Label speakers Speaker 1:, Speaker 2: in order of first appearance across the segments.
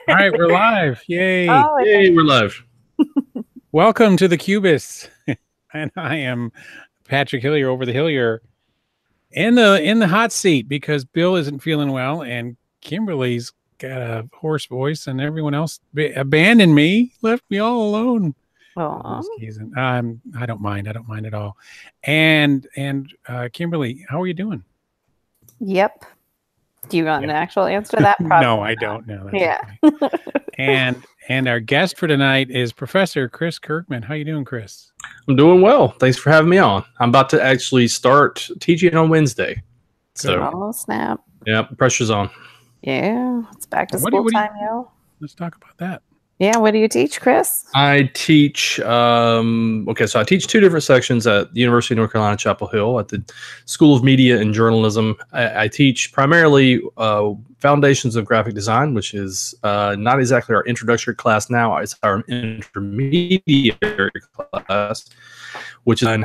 Speaker 1: All right, we're live. Yay.
Speaker 2: Oh, okay.
Speaker 3: Yay, we're live.
Speaker 1: Welcome to the Cubists. And I am Patrick Hillier over the Hillier in the hot seat because Bill isn't feeling well and Kimberly's got a hoarse voice and everyone else abandoned me, left me all alone.
Speaker 2: Aw.
Speaker 1: I don't mind. I don't mind at all. And Kimberly, how are you doing?
Speaker 2: Yep. Do you want an actual answer to that? Probably
Speaker 1: No, I don't know.
Speaker 2: Yeah.
Speaker 1: Okay. And our guest for tonight is Professor Chris Kirkman. How you doing, Chris?
Speaker 3: I'm doing well. Thanks for having me on. I'm about to actually start teaching on Wednesday. So,
Speaker 2: Oh, snap.
Speaker 3: yeah, pressure's on.
Speaker 2: Yeah. It's back to
Speaker 1: What do you-
Speaker 2: school time, yo.
Speaker 1: Let's talk about that.
Speaker 2: Yeah. What do you teach, Chris?
Speaker 3: I teach, so I teach two different sections at the University of North Carolina, Chapel Hill at the School of Media and Journalism. I teach primarily Foundations of Graphic Design, which is not exactly our introductory class now. It's our intermediary class, which is in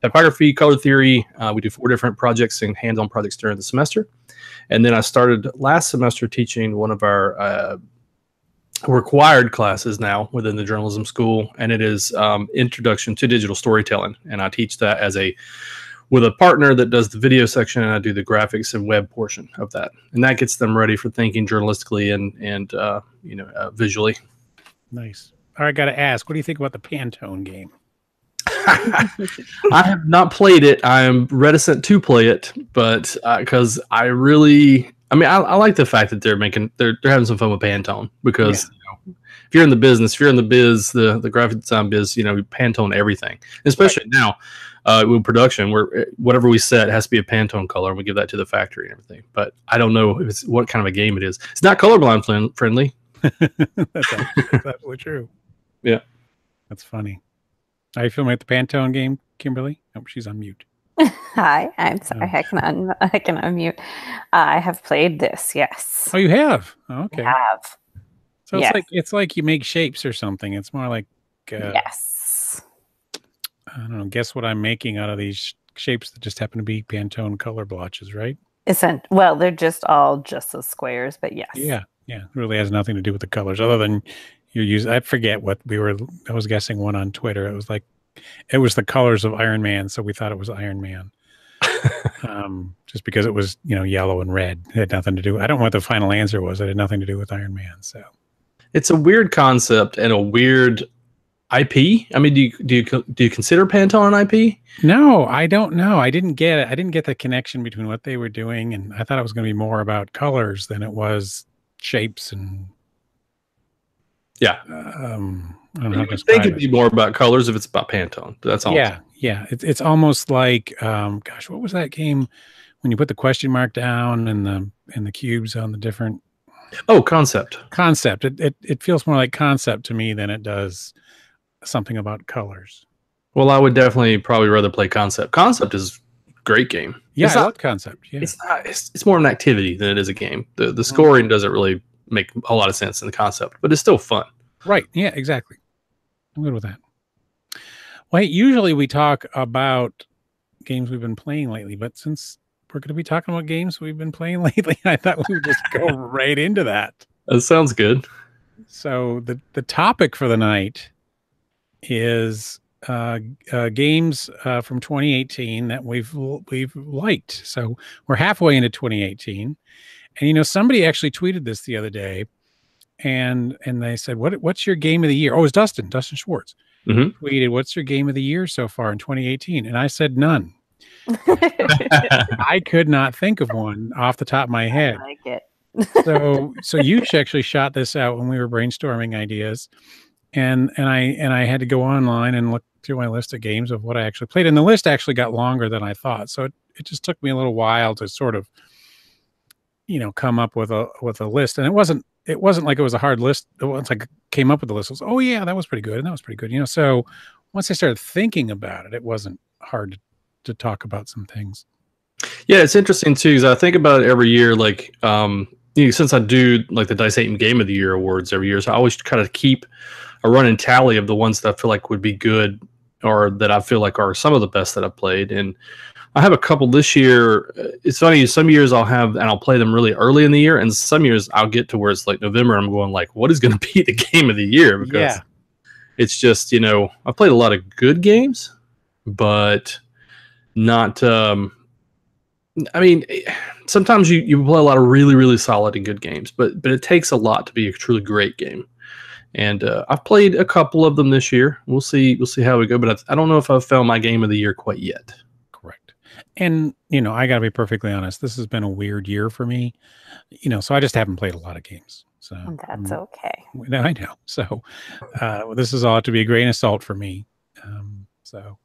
Speaker 3: typography, color theory. We do 4 different projects and hands-on projects during the semester. And then I started last semester teaching one of our required classes now within the journalism school, and it is Introduction to Digital Storytelling. And I teach that with a partner that does the video section, and I do the graphics and web portion of that. And that gets them ready for thinking journalistically and visually.
Speaker 1: Nice. All right, got to ask, what do you think about the Pantone game?
Speaker 3: I have not played it. I am reticent to play it, but because I like the fact that they're having some fun with Pantone, because if you're in the business, if you're in the biz, the graphic design biz, Pantone everything, especially now with production, where whatever we set has to be a Pantone color, and we give that to the factory and everything. But I don't know what kind of a game it is. It's not colorblind friendly.
Speaker 1: That's absolutely true.
Speaker 3: Yeah,
Speaker 1: that's funny. Are you filming at the Pantone game, Kimberly? Oh, she's on mute.
Speaker 2: Hi. I'm sorry. I can unmute. I have played this. Yes.
Speaker 1: Oh, you have? Oh, okay.
Speaker 2: I have.
Speaker 1: So it's like you make shapes or something. It's more like
Speaker 2: yes.
Speaker 1: I don't know. Guess what I'm making out of these shapes that just happen to be Pantone color blotches, right?
Speaker 2: Well, they're just the squares, but yes.
Speaker 1: Yeah. It really has nothing to do with the colors, other than I forget what I was guessing one on Twitter. It was the colors of Iron Man, so we thought it was Iron Man. Just because it was, yellow and red. It had nothing to do. I don't know what the final answer was. It had nothing to do with Iron Man. So
Speaker 3: it's a weird concept and a weird IP. I mean, do you consider Pantone an IP?
Speaker 1: No, I don't know. I didn't get it. I didn't get the connection between what they were doing, and I thought it was going to be more about colors than it was shapes and.
Speaker 3: Yeah.
Speaker 1: I don't know how to
Speaker 3: think it'd be more about colors if it's about Pantone. That's all.
Speaker 1: Yeah. It's almost like gosh, what was that game when you put the question mark down and the cubes on the different
Speaker 3: Concept.
Speaker 1: It feels more like Concept to me than it does something about colors.
Speaker 3: Well, I would definitely probably rather play Concept. Concept is a great game.
Speaker 1: Yeah, I love Concept. Yeah.
Speaker 3: It's more of an activity than it is a game. The scoring doesn't really make a lot of sense in the concept, but it's still fun.
Speaker 1: Right. Yeah, exactly. I'm good with that. Well, hey, usually we talk about games we've been playing lately, but since we're going to be talking about games we've been playing lately, I thought we would just go right into that.
Speaker 3: That sounds good.
Speaker 1: So the topic for the night is games from 2018 that we've liked. So we're halfway into 2018. And somebody actually tweeted this the other day, and they said, "What's your game of the year?" Oh, it was Dustin Schwartz tweeted, "What's your game of the year so far in 2018?" And I said, "None." I could not think of one off the top of my head.
Speaker 2: I like it.
Speaker 1: so you actually shot this out when we were brainstorming ideas, and I had to go online and look through my list of games of what I actually played, and the list actually got longer than I thought. So it just took me a little while to sort of come up with a list. And it wasn't like it was a hard list. Once I came up with the list, it was, oh yeah, that was pretty good. And that was pretty good. So once I started thinking about it, it wasn't hard to talk about some things.
Speaker 3: Yeah, it's interesting too, because I think about it every year, like, since I do like the Dice 8 Game of the Year awards every year, so I always kind of keep a running tally of the ones that I feel like would be good, or that I feel like are some of the best that I've played. And I have a couple this year. It's funny. Some years I'll play them really early in the year, and some years I'll get to where it's like November. I'm going like, what is going to be the game of the year? Because it's just, you know, I've played a lot of good games, but not. I mean, sometimes you play a lot of really, really solid and good games, but it takes a lot to be a truly great game. And I've played a couple of them this year. We'll see how we go. But I don't know if I've found my game of the year quite yet.
Speaker 1: Correct. And, you know, I got to be perfectly honest. This has been a weird year for me, you know, so I just haven't played a lot of games. So
Speaker 2: that's okay.
Speaker 1: I know. So this is ought to be a grain of salt for me. So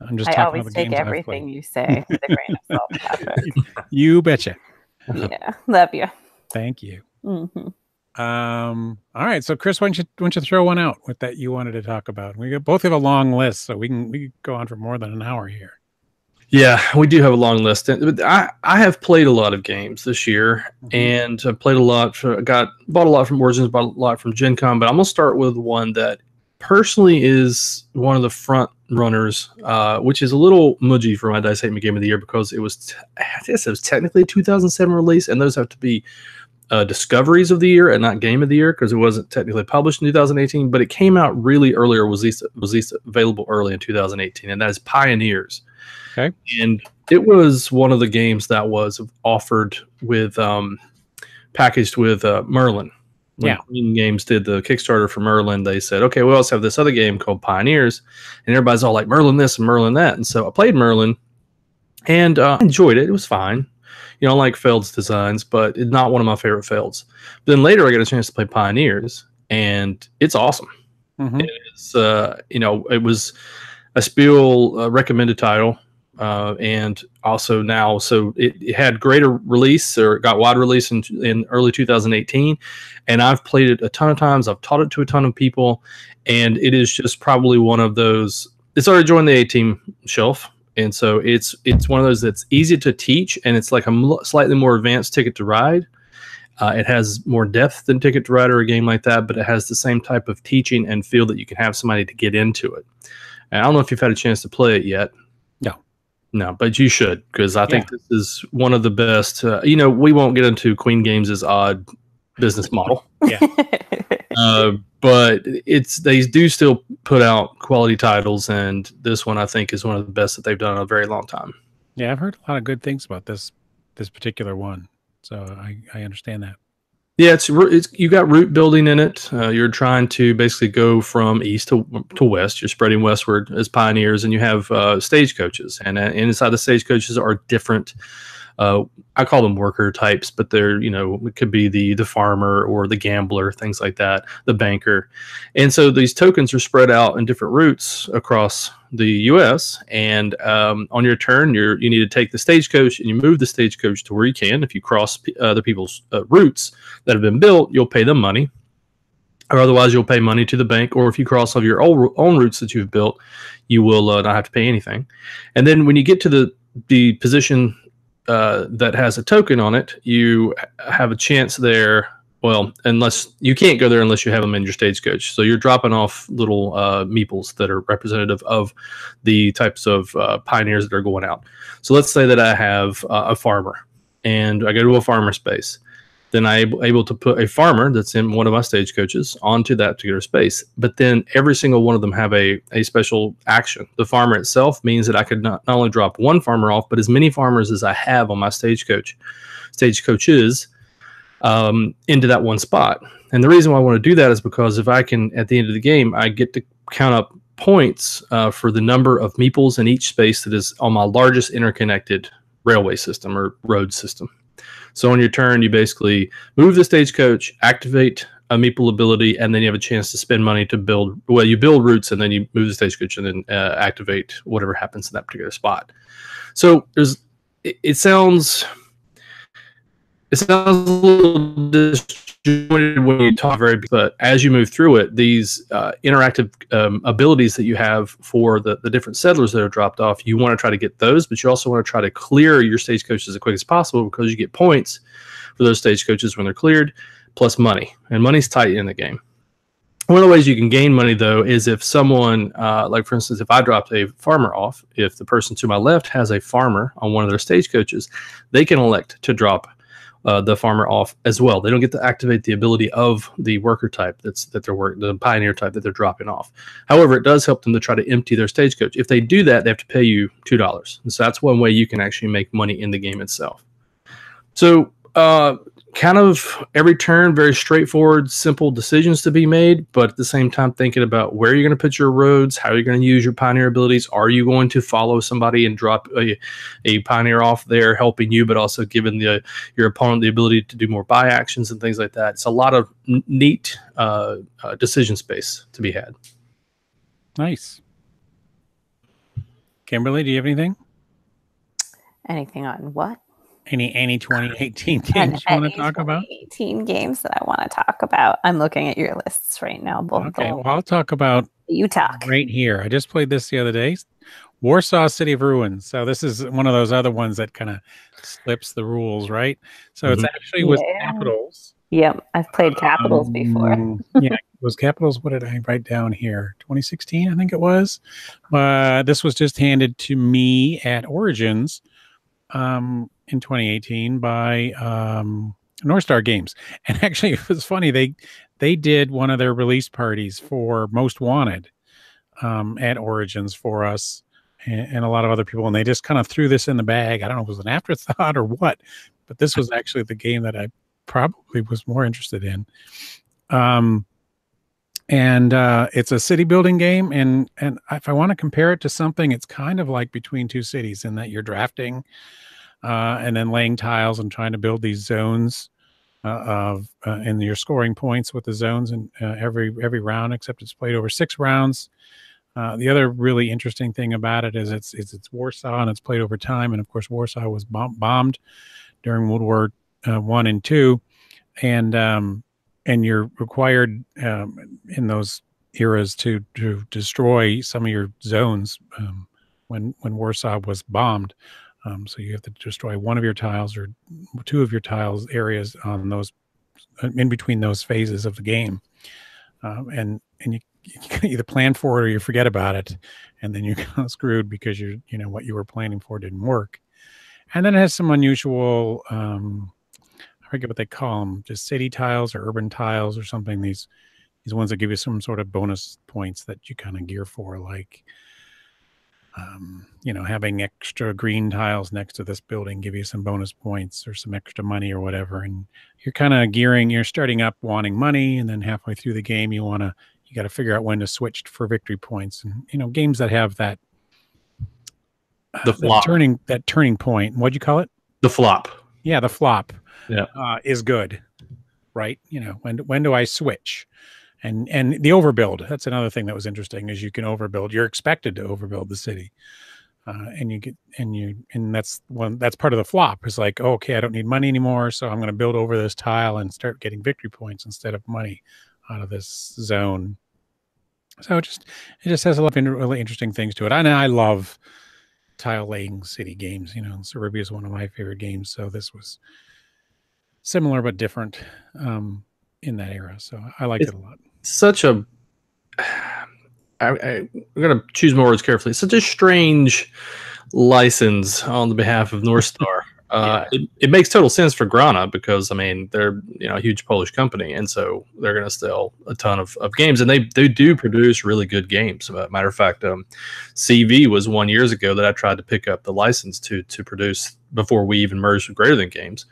Speaker 1: I'm just talking about the games I've played.
Speaker 2: I always take everything you say with a grain of salt, Patrick.
Speaker 1: You betcha.
Speaker 2: Yeah. Love you.
Speaker 1: Thank you.
Speaker 2: Mm-hmm.
Speaker 1: All right. So Chris, why don't you throw one out with that you wanted to talk about? We both have a long list, so we can go on for more than an hour here.
Speaker 3: Yeah, we do have a long list. I have played a lot of games this year, and I've played a lot. Bought a lot from Origins, bought a lot from Gen Con, but I'm gonna start with one that personally is one of the front runners, which is a little mudgy for my Dice Hate Me Game of the Year because I guess it was technically a 2007 release, and those have to be discoveries of the year and not game of the year because it wasn't technically published in 2018, but it came out really earlier, was available early in 2018, and that is Pioneers.
Speaker 1: Okay.
Speaker 3: And it was one of the games that was offered with packaged with Merlin. When Queen Games did the Kickstarter for Merlin, they said, okay, we also have this other game called Pioneers, and everybody's all like Merlin this and Merlin that. And so I played Merlin and I enjoyed it. It was fine. You know, I like Feld's designs, but it's not one of my favorite Felds. But then later I got a chance to play Pioneers, and it's awesome. It's, you know, it was a Spiel recommended title. And also now, so it had greater release, or got wide release in early 2018. And I've played it a ton of times. I've taught it to a ton of people, and it is just probably one of those. It's already joined the A-Team shelf. And so it's one of those that's easy to teach, and it's like a slightly more advanced Ticket to Ride. It has more depth than Ticket to Ride or a game like that, but it has the same type of teaching and feel that you can have somebody to get into it. And I don't know if you've had a chance to play it yet. No, but you should, because I think this is one of the best. You know, we won't get into Queen Games' odd business model. But they do still put out quality titles, and this one I think is one of the best that they've done in a very long time.
Speaker 1: Yeah, I've heard a lot of good things about this particular one, so I understand that.
Speaker 3: Yeah, it's you got route building in it. You're trying to basically go from east to west. You're spreading westward as pioneers, and you have stagecoaches. And inside the stagecoaches are different. I call them worker types, but they're, you know, it could be the farmer or the gambler, things like that, the banker. And so these tokens are spread out in different routes across the U.S. And on your turn, you need to take the stagecoach and you move the stagecoach to where you can. If you cross other people's routes that have been built, you'll pay them money. Or otherwise, you'll pay money to the bank. Or if you cross over your own routes that you've built, you will not have to pay anything. And then when you get to the position that has a token on it, you have a chance there. Well, unless you can't go there unless you have them in your stagecoach. So you're dropping off little meeples that are representative of the types of pioneers that are going out. So let's say that I have a farmer, and I go to a farmer space. Then I'm able to put a farmer that's in one of my stagecoaches onto that particular space. But then every single one of them have a special action. The farmer itself means that I could not only drop one farmer off, but as many farmers as I have on my stagecoaches into that one spot. And the reason why I want to do that is because if I can, at the end of the game, I get to count up points for the number of meeples in each space that is on my largest interconnected railway system or road system. So on your turn, you basically move the stagecoach, activate a meeple ability, and then you have a chance to spend money to build. Well, you build routes, and then you move the stagecoach, and then activate whatever happens in that particular spot. So it sounds a little disjointed when you talk but as you move through it, these interactive abilities that you have for the different settlers that are dropped off, you want to try to get those, but you also want to try to clear your stagecoaches as quick as possible because you get points for those stagecoaches when they're cleared, plus money. And money's tight in the game. One of the ways you can gain money, though, is if someone, like for instance, if I dropped a farmer off, if the person to my left has a farmer on one of their stagecoaches, they can elect to drop the farmer off as well. They don't get to activate the ability of the worker type the pioneer type that they're dropping off. However, it does help them to try to empty their stagecoach. If they do that, they have to pay you $2. And so that's one way you can actually make money in the game itself. So kind of every turn, very straightforward, simple decisions to be made, but at the same time thinking about where you're going to put your roads, how you're going to use your pioneer abilities. Are you going to follow somebody and drop a pioneer off there helping you, but also giving your opponent the ability to do more buy actions and things like that? It's a lot of neat decision space to be had.
Speaker 1: Nice. Kimberly, do you have anything?
Speaker 2: Anything on what?
Speaker 1: Any 2018 games you want to talk about?
Speaker 2: 2018 games that I want to talk about. I'm looking at your lists right now. Both
Speaker 1: okay, well, I'll talk about
Speaker 2: you talk
Speaker 1: right here. I just played this the other day. Warsaw City of Ruins. So this is one of those other ones that kind of slips the rules, right? So it's actually with Capitals.
Speaker 2: Yep, I've played Capitals before.
Speaker 1: Yeah, it was Capitals. What did I write down here? 2016, I think it was. This was just handed to me at Origins in 2018 by North Star Games. And actually, it was funny. They did one of their release parties for Most Wanted at Origins for us and a lot of other people. And they just kind of threw this in the bag. I don't know if it was an afterthought or what, but this was actually the game that I probably was more interested in. It's a city building game. And if I want to compare it to something, it's kind of like Between Two Cities in that you're drafting and then laying tiles and trying to build these zones and you're scoring points with the zones in every round, except it's played over 6 rounds. The other really interesting thing about it is it's Warsaw and it's played over time. And of course, Warsaw was bombed during World War I and II. And you're required in those eras to destroy some of your zones when Warsaw was bombed. So you have to destroy one of your tiles or 2 of your tiles areas on those in between those phases of the game, and you can either plan for it or you forget about it, and then you're kind of screwed because what you were planning for didn't work. And then it has some unusual, I forget what they call them, just city tiles or urban tiles or something. These ones that give you some sort of bonus points that you kind of gear for, like having extra green tiles next to this building give you some bonus points or some extra money or whatever. And you're kind of gearing, you're starting up wanting money, and then halfway through the game, you got to figure out when to switch for victory points. And, games that have that, that turning point. What'd you call it?
Speaker 3: The flop.
Speaker 1: Yeah. The flop
Speaker 3: is
Speaker 1: good, right? When do I switch? And the overbuild, that's another thing that was interesting, is you can overbuild. You're expected to overbuild the city. And that's part of the flop. Is like, okay, I don't need money anymore, so I'm going to build over this tile and start getting victory points instead of money out of this zone. So it just has a lot of really interesting things to it. And I love tile laying city games. Cerebria is one of my favorite games. So this was similar but different in that era. So I liked it a lot.
Speaker 3: Such a I'm going to choose my words carefully. It's such a strange license on the behalf of North Star. It makes total sense for Grana because, they're a huge Polish company, and so they're going to sell a ton of games, and they do produce really good games. Matter of fact, CV was 1 year ago that I tried to pick up the license to produce before we even merged with Greater Than Games.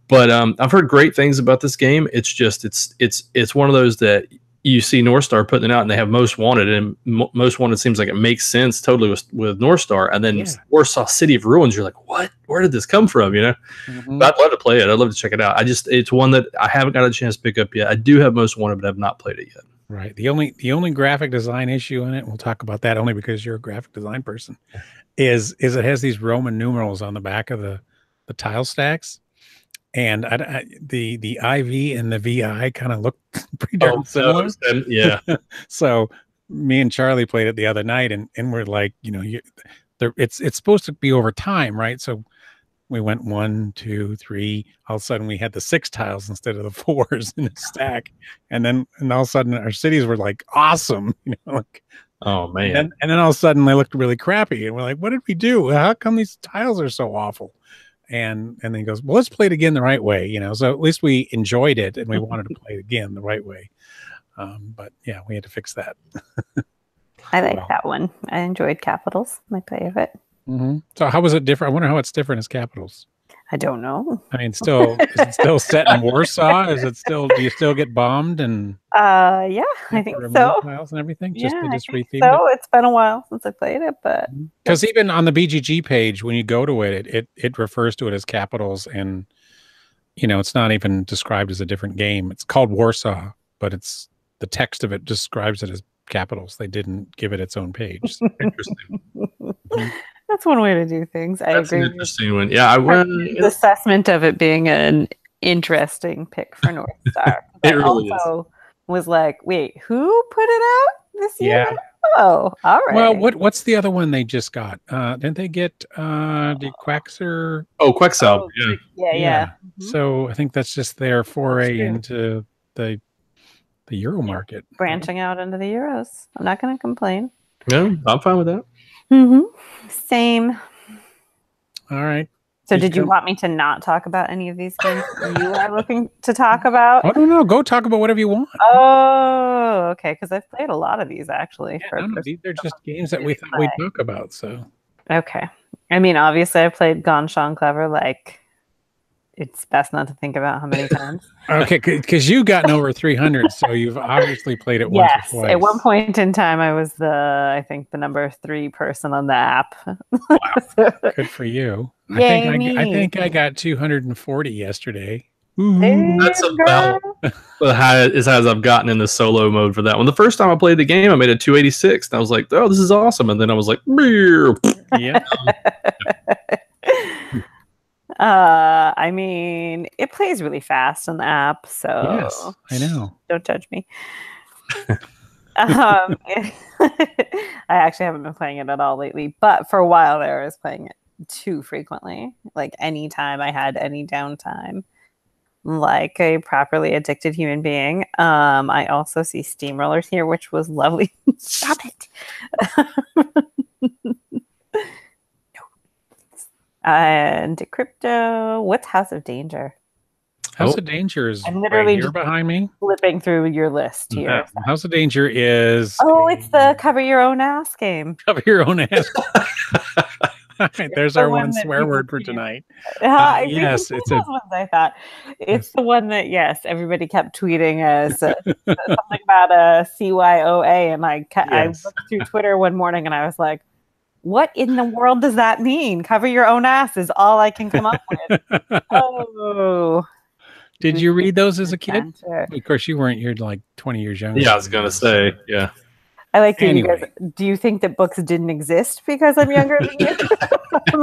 Speaker 3: But I've heard great things about this game. It's just it's one of those that you see North Star putting it out, and they have Most Wanted, and Most Wanted seems like it makes sense totally with North Star. And then Warsaw City of Ruins, you're like, what? Where did this come from?
Speaker 1: Mm-hmm.
Speaker 3: But I'd love to play it. I'd love to check it out. It's one that I haven't got a chance to pick up yet. I do have Most Wanted, but I've not played it yet.
Speaker 1: Right. The only graphic design issue in it, we'll talk about that only because you're a graphic design person, is it has these Roman numerals on the back of the tile stacks. And the IV and the VI kind of look pretty darn similar.
Speaker 3: Yeah.
Speaker 1: So me and Charlie played it the other night, and we're like, it's supposed to be over time, right? So we went 1, 2, 3. All of a sudden, we had the 6 tiles instead of the 4s in a stack, and all of a sudden, our cities were like awesome. Like.
Speaker 3: Oh man!
Speaker 1: And then all of a sudden, they looked really crappy, and we're like, "What did we do? How come these tiles are so awful?" And then he goes, "Well, let's play it again the right way." So at least we enjoyed it, and we wanted to play it again the right way. But yeah, we had to fix that.
Speaker 2: I like that one. I enjoyed Capitals. My play of it.
Speaker 1: So how was it different? I wonder how it's different as Capitals.
Speaker 2: I don't know.
Speaker 1: I mean, is it still set in Warsaw? Is it still? Do you still get bombed and?
Speaker 2: Yeah, I think so.
Speaker 1: Tiles and everything.
Speaker 2: Yeah,
Speaker 1: they just rethemed
Speaker 2: it. It's been a while since I played it, but
Speaker 1: because even on the BGG page, when you go to it refers to it as Capitals, and it's not even described as a different game. It's called Warsaw, but it's the text of it describes it as Capitals. They didn't give it its own page. So.
Speaker 3: Interesting.
Speaker 2: That's one way to do things. I agree.
Speaker 3: An interesting one. Yeah, I went
Speaker 2: the assessment of it being an interesting pick for North Star.
Speaker 3: It really also
Speaker 2: was like, wait, who put it out this year?
Speaker 1: Yeah.
Speaker 2: Oh, all right.
Speaker 1: Well, what's the other one they just got? Didn't they get the Quaxer?
Speaker 3: Oh, Quexel.
Speaker 2: Yeah.
Speaker 1: Mm-hmm. So I think that's just their foray into the Euro market.
Speaker 2: Branching out into the Euros. I'm not going to complain.
Speaker 3: No, I'm fine with that.
Speaker 2: Same.
Speaker 1: All right.
Speaker 2: So did you want me to not talk about any of these games you are looking to talk about?
Speaker 1: I don't know. Go talk about whatever you want.
Speaker 2: Oh, okay. Because I've played a lot of these actually.
Speaker 1: They're just games that we thought we'd talk about. So
Speaker 2: okay. I mean, obviously, I played Gone Sean Clever. Like, it's best not to think about how many times.
Speaker 1: Okay, because you've gotten over 300, so you've obviously played it once or twice.
Speaker 2: At one point in time, I was I think the number 3 person on the app.
Speaker 1: Wow. Good for you.
Speaker 2: Yay,
Speaker 1: I think I got 240 yesterday.
Speaker 3: That's about as I've gotten in the solo mode for that one. The first time I played the game, I made a 286, and I was like, "Oh, this is awesome!" And then I was like,
Speaker 1: "Yeah."
Speaker 2: I mean, it plays really fast on the app, so
Speaker 1: yes, I know.
Speaker 2: Don't judge me. I actually haven't been playing it at all lately, but for a while there, I was playing it too frequently. Like anytime I had any downtime, like a properly addicted human being. I also see Steamrollers here, which was lovely. Stop it. And crypto. What's House of Danger?
Speaker 1: House of Danger is
Speaker 2: I'm literally
Speaker 1: right here behind me.
Speaker 2: Flipping through your list here.
Speaker 1: House of Danger is.
Speaker 2: Oh, it's the cover your own ass game.
Speaker 1: Cover your own ass. There's our one swear word for tonight. Yes, it's
Speaker 2: those ones I thought. It's the one that everybody kept tweeting as something about a CYOA, and I looked through Twitter one morning and I was like, what in the world does that mean? Cover your own ass is all I can come up with. Oh.
Speaker 1: Did you read those as a kid? Of course, you weren't. You're like 20 years younger.
Speaker 3: Yeah, I was going to say, yeah.
Speaker 2: I like you guys. Do you think that books didn't exist because I'm younger than you? I'm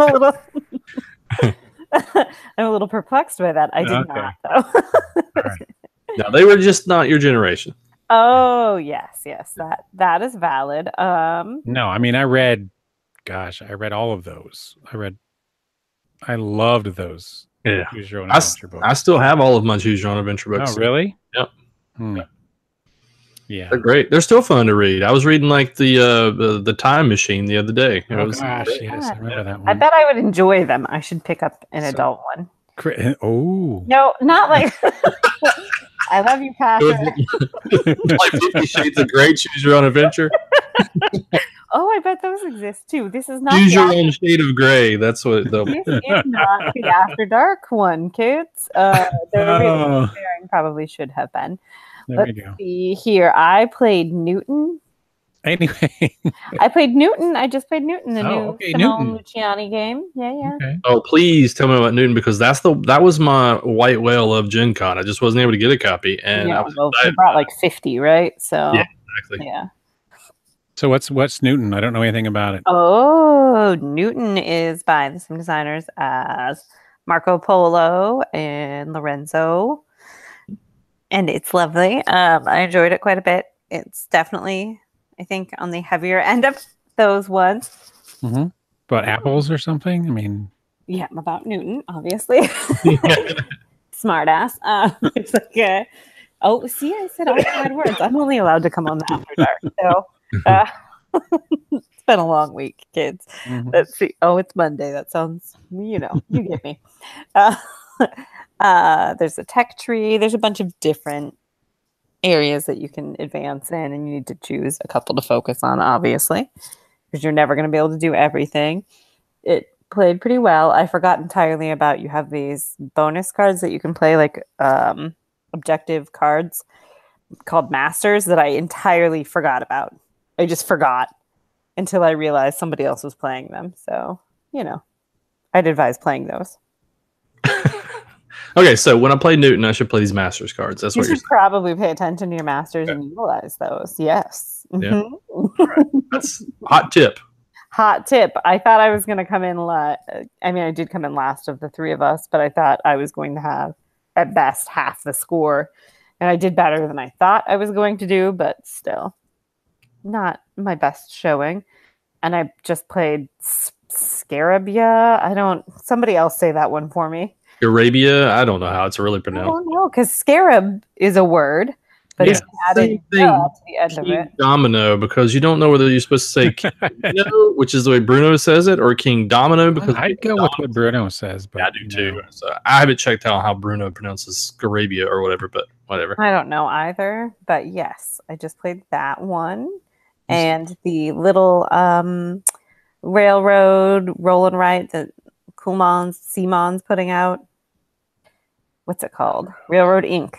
Speaker 2: a little perplexed by that. I did not, though.
Speaker 3: Right. No, they were just not your generation.
Speaker 2: Oh, yes. That is valid.
Speaker 1: No, I mean, I read all of those. I loved those.
Speaker 3: Yeah.
Speaker 1: Choose Your Own Adventure books.
Speaker 3: I still have all of my Choose Your Own Adventure books.
Speaker 1: Oh, really?
Speaker 3: Yep.
Speaker 1: Yeah.
Speaker 3: They're great. They're still fun to read. I was reading like the Time Machine the other day.
Speaker 1: Yes, I remember that one.
Speaker 2: I bet I would enjoy them. I should pick up an adult one.
Speaker 1: Oh.
Speaker 2: No, not like I love you, Patrick.
Speaker 3: Like 50 Shades of Grey, Choose Your Own Adventure.
Speaker 2: Oh, I bet those exist too. This is not
Speaker 3: Choose Your Own Shade of Gray. That's what they'll
Speaker 2: This is not the After Dark one, kids. The probably should have been. Let's see here. I played Newton.
Speaker 1: Anyway.
Speaker 2: I played Newton. I just played Newton, the new Simone Luciani game. Yeah.
Speaker 1: Okay.
Speaker 3: Oh, please tell me about Newton, because that was my white whale of Gen Con. I just wasn't able to get a copy. And
Speaker 2: they brought like 50, right? So
Speaker 3: yeah, exactly.
Speaker 2: Yeah.
Speaker 1: So what's Newton? I don't know anything about it.
Speaker 2: Oh, Newton is by the same designers as Marco Polo and Lorenzo. And it's lovely. I enjoyed it quite a bit. It's definitely, I think, on the heavier end of those ones.
Speaker 1: But apples or something? I mean,
Speaker 2: Yeah, about Newton, obviously. Smart ass. It's like, oh, see, I said all the right words. I'm only allowed to come on the After Dark. So it's been a long week, kids. Let's see. Oh, it's Monday. That sounds, you get me. There's a tech tree. There's a bunch of different areas that you can advance in, and you need to choose a couple to focus on, obviously, because you're never going to be able to do everything. It played pretty well. I forgot entirely about you have these bonus cards that you can play, like objective cards called Masters, that I entirely forgot about. I just forgot until I realized somebody else was playing them. So, I'd advise playing those.
Speaker 3: Okay, so when I play Newton, I should play these Masters cards. That's what
Speaker 2: you should probably pay attention to your Masters and utilize those. Yes.
Speaker 3: Yeah. Right. That's hot tip.
Speaker 2: Hot tip. I thought I was going to come in I did come in last of the three of us, but I thought I was going to have at best half the score. And I did better than I thought I was going to do, but still not my best showing. And I just played Scarabia. Somebody else say that one for me.
Speaker 3: Arabia. I don't know how it's really pronounced.
Speaker 2: I don't know, because scarab is a word, but it's added to the end of it.
Speaker 3: Domino, because you don't know whether you're supposed to say King Domino, which is the way Bruno says it, or King Domino, because
Speaker 1: I'd go with what Bruno says. But
Speaker 3: I do too. So I haven't checked out how Bruno pronounces Arabia or whatever, but whatever.
Speaker 2: I don't know either, but yes, I just played that one. And the little railroad roll and write that Simon's putting out. What's it called? Railroad Inc.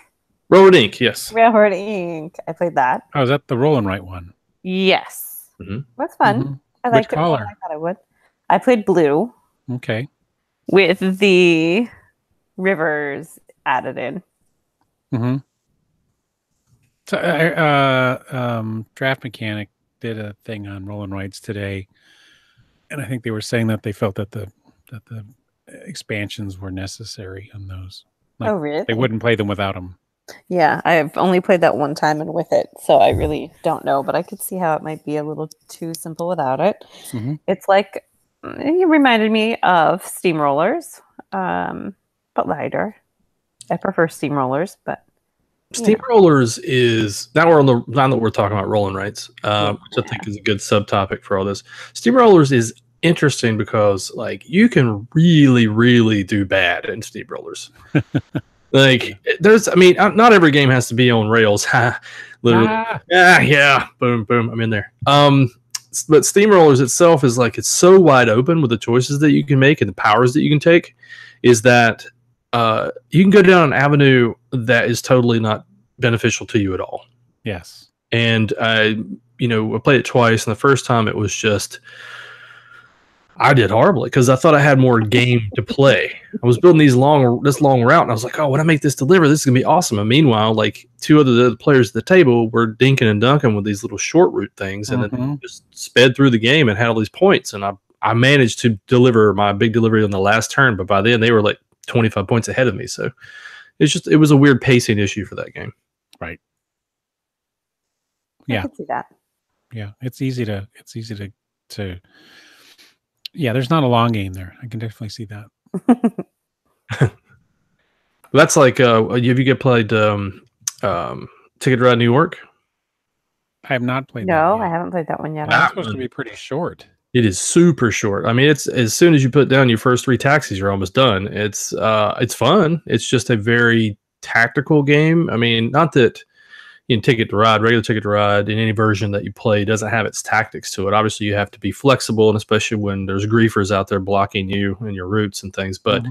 Speaker 3: Railroad Inc. Yes.
Speaker 2: Railroad Inc. I played that.
Speaker 1: Oh, is that the roll and write one?
Speaker 2: Yes.
Speaker 3: Mm-hmm.
Speaker 2: That's fun.
Speaker 1: Mm-hmm.
Speaker 2: I liked it more than I thought I would. I played blue.
Speaker 1: Okay.
Speaker 2: With the rivers added in.
Speaker 1: Mm-hmm. So, Draft Mechanic did a thing on roll and writes today, and I think they were saying that they felt that the expansions were necessary on those.
Speaker 2: Oh, really?
Speaker 1: They wouldn't play them without them.
Speaker 2: Yeah, I've only played that one time and with it, so I really don't know, but I could see how it might be a little too simple without it.
Speaker 1: Mm-hmm.
Speaker 2: It's like, it reminded me of Steamrollers, but lighter. I prefer Steamrollers, but
Speaker 3: Steamrollers is now that we're talking about rolling rights, which I think is a good subtopic for all this. Steamrollers is interesting because you can really, really do bad in Steamrollers. Not every game has to be on rails. Literally. Yeah. Boom, boom. I'm in there. But Steamrollers itself is it's so wide open with the choices that you can make and the powers that you can take, is that you can go down an avenue that is totally not beneficial to you at all.
Speaker 1: Yes.
Speaker 3: And I played it twice, and the first time it was just, I did horribly because I thought I had more game to play. I was building this long route, and I was like, oh, when I make this deliver, this is gonna be awesome. And meanwhile, two other players at the table were dinking and dunking with these little short route things, and then just sped through the game and had all these points. And I managed to deliver my big delivery on the last turn, but by then they were 25 points ahead of me. So it was a weird pacing issue for that game.
Speaker 1: Right.
Speaker 2: I can see that.
Speaker 1: Yeah. It's easy to yeah, there's not a long game there. I can definitely see that.
Speaker 3: That's have you played Ticket to Ride New York?
Speaker 1: I have not played that.
Speaker 2: No, I haven't played that one yet.
Speaker 1: That's supposed to be pretty short.
Speaker 3: It is super short. I mean, it's as soon as you put down your first 3 taxis, you're almost done. It's fun. It's just a very tactical game. I mean, not that Ticket to Ride, regular Ticket to Ride, in any version that you play doesn't have its tactics to it. Obviously, you have to be flexible, and especially when there's griefers out there blocking you and your routes and things. But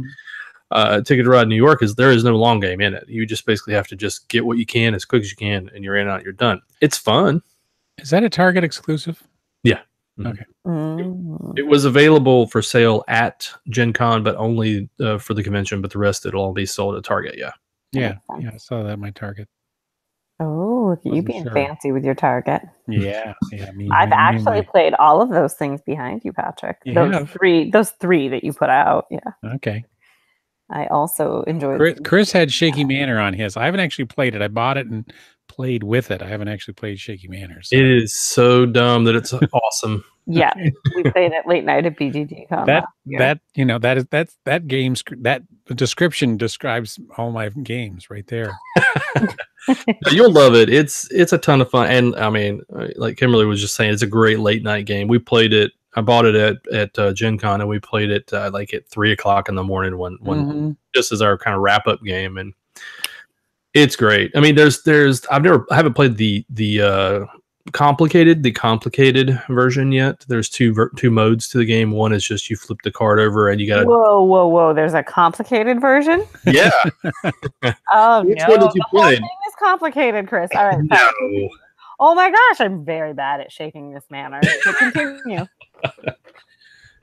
Speaker 3: Ticket to Ride New York there is no long game in it. You just basically have to just get what you can as quick as you can, and you're in and out, you're done. It's fun.
Speaker 1: Is that a Target exclusive?
Speaker 3: Yeah.
Speaker 1: Okay.
Speaker 3: It was available for sale at Gen Con, but only for the convention. But the rest, it'll all be sold at Target. Yeah.
Speaker 1: Yeah. I saw that at my Target.
Speaker 2: Oh, look at you being fancy with your Target.
Speaker 1: Yeah.
Speaker 2: I've actually played all of those things behind you, Patrick.
Speaker 1: Yeah.
Speaker 2: Those three that you put out. Yeah.
Speaker 1: Okay.
Speaker 2: I also enjoyed.
Speaker 1: Chris had Shaky Manor on his. I haven't actually played it. I bought it and played with it. I haven't actually played Shaky Manor. So.
Speaker 3: It is so dumb that it's awesome.
Speaker 2: Yeah, we played it late night at BGG Con.
Speaker 1: That game's that description describes all my games right there.
Speaker 3: You'll love it. It's a ton of fun, and I mean, like Kimberly was just saying, it's a great late night game. We played it. I bought it at Gen Con, and we played it like at 3 o'clock in the morning when just as our kind of wrap up game, and it's great. I mean, I haven't played the complicated version yet. There's two modes to the game. One is just you flip the card over and you got to.
Speaker 2: Whoa! There's a complicated version.
Speaker 3: Yeah.
Speaker 2: Oh
Speaker 3: Which
Speaker 2: no!
Speaker 3: one did you
Speaker 2: The whole
Speaker 3: play?
Speaker 2: thing is complicated, Chris. All right.
Speaker 3: No.
Speaker 2: Oh my gosh, I'm very bad at shaking this manner. So continue.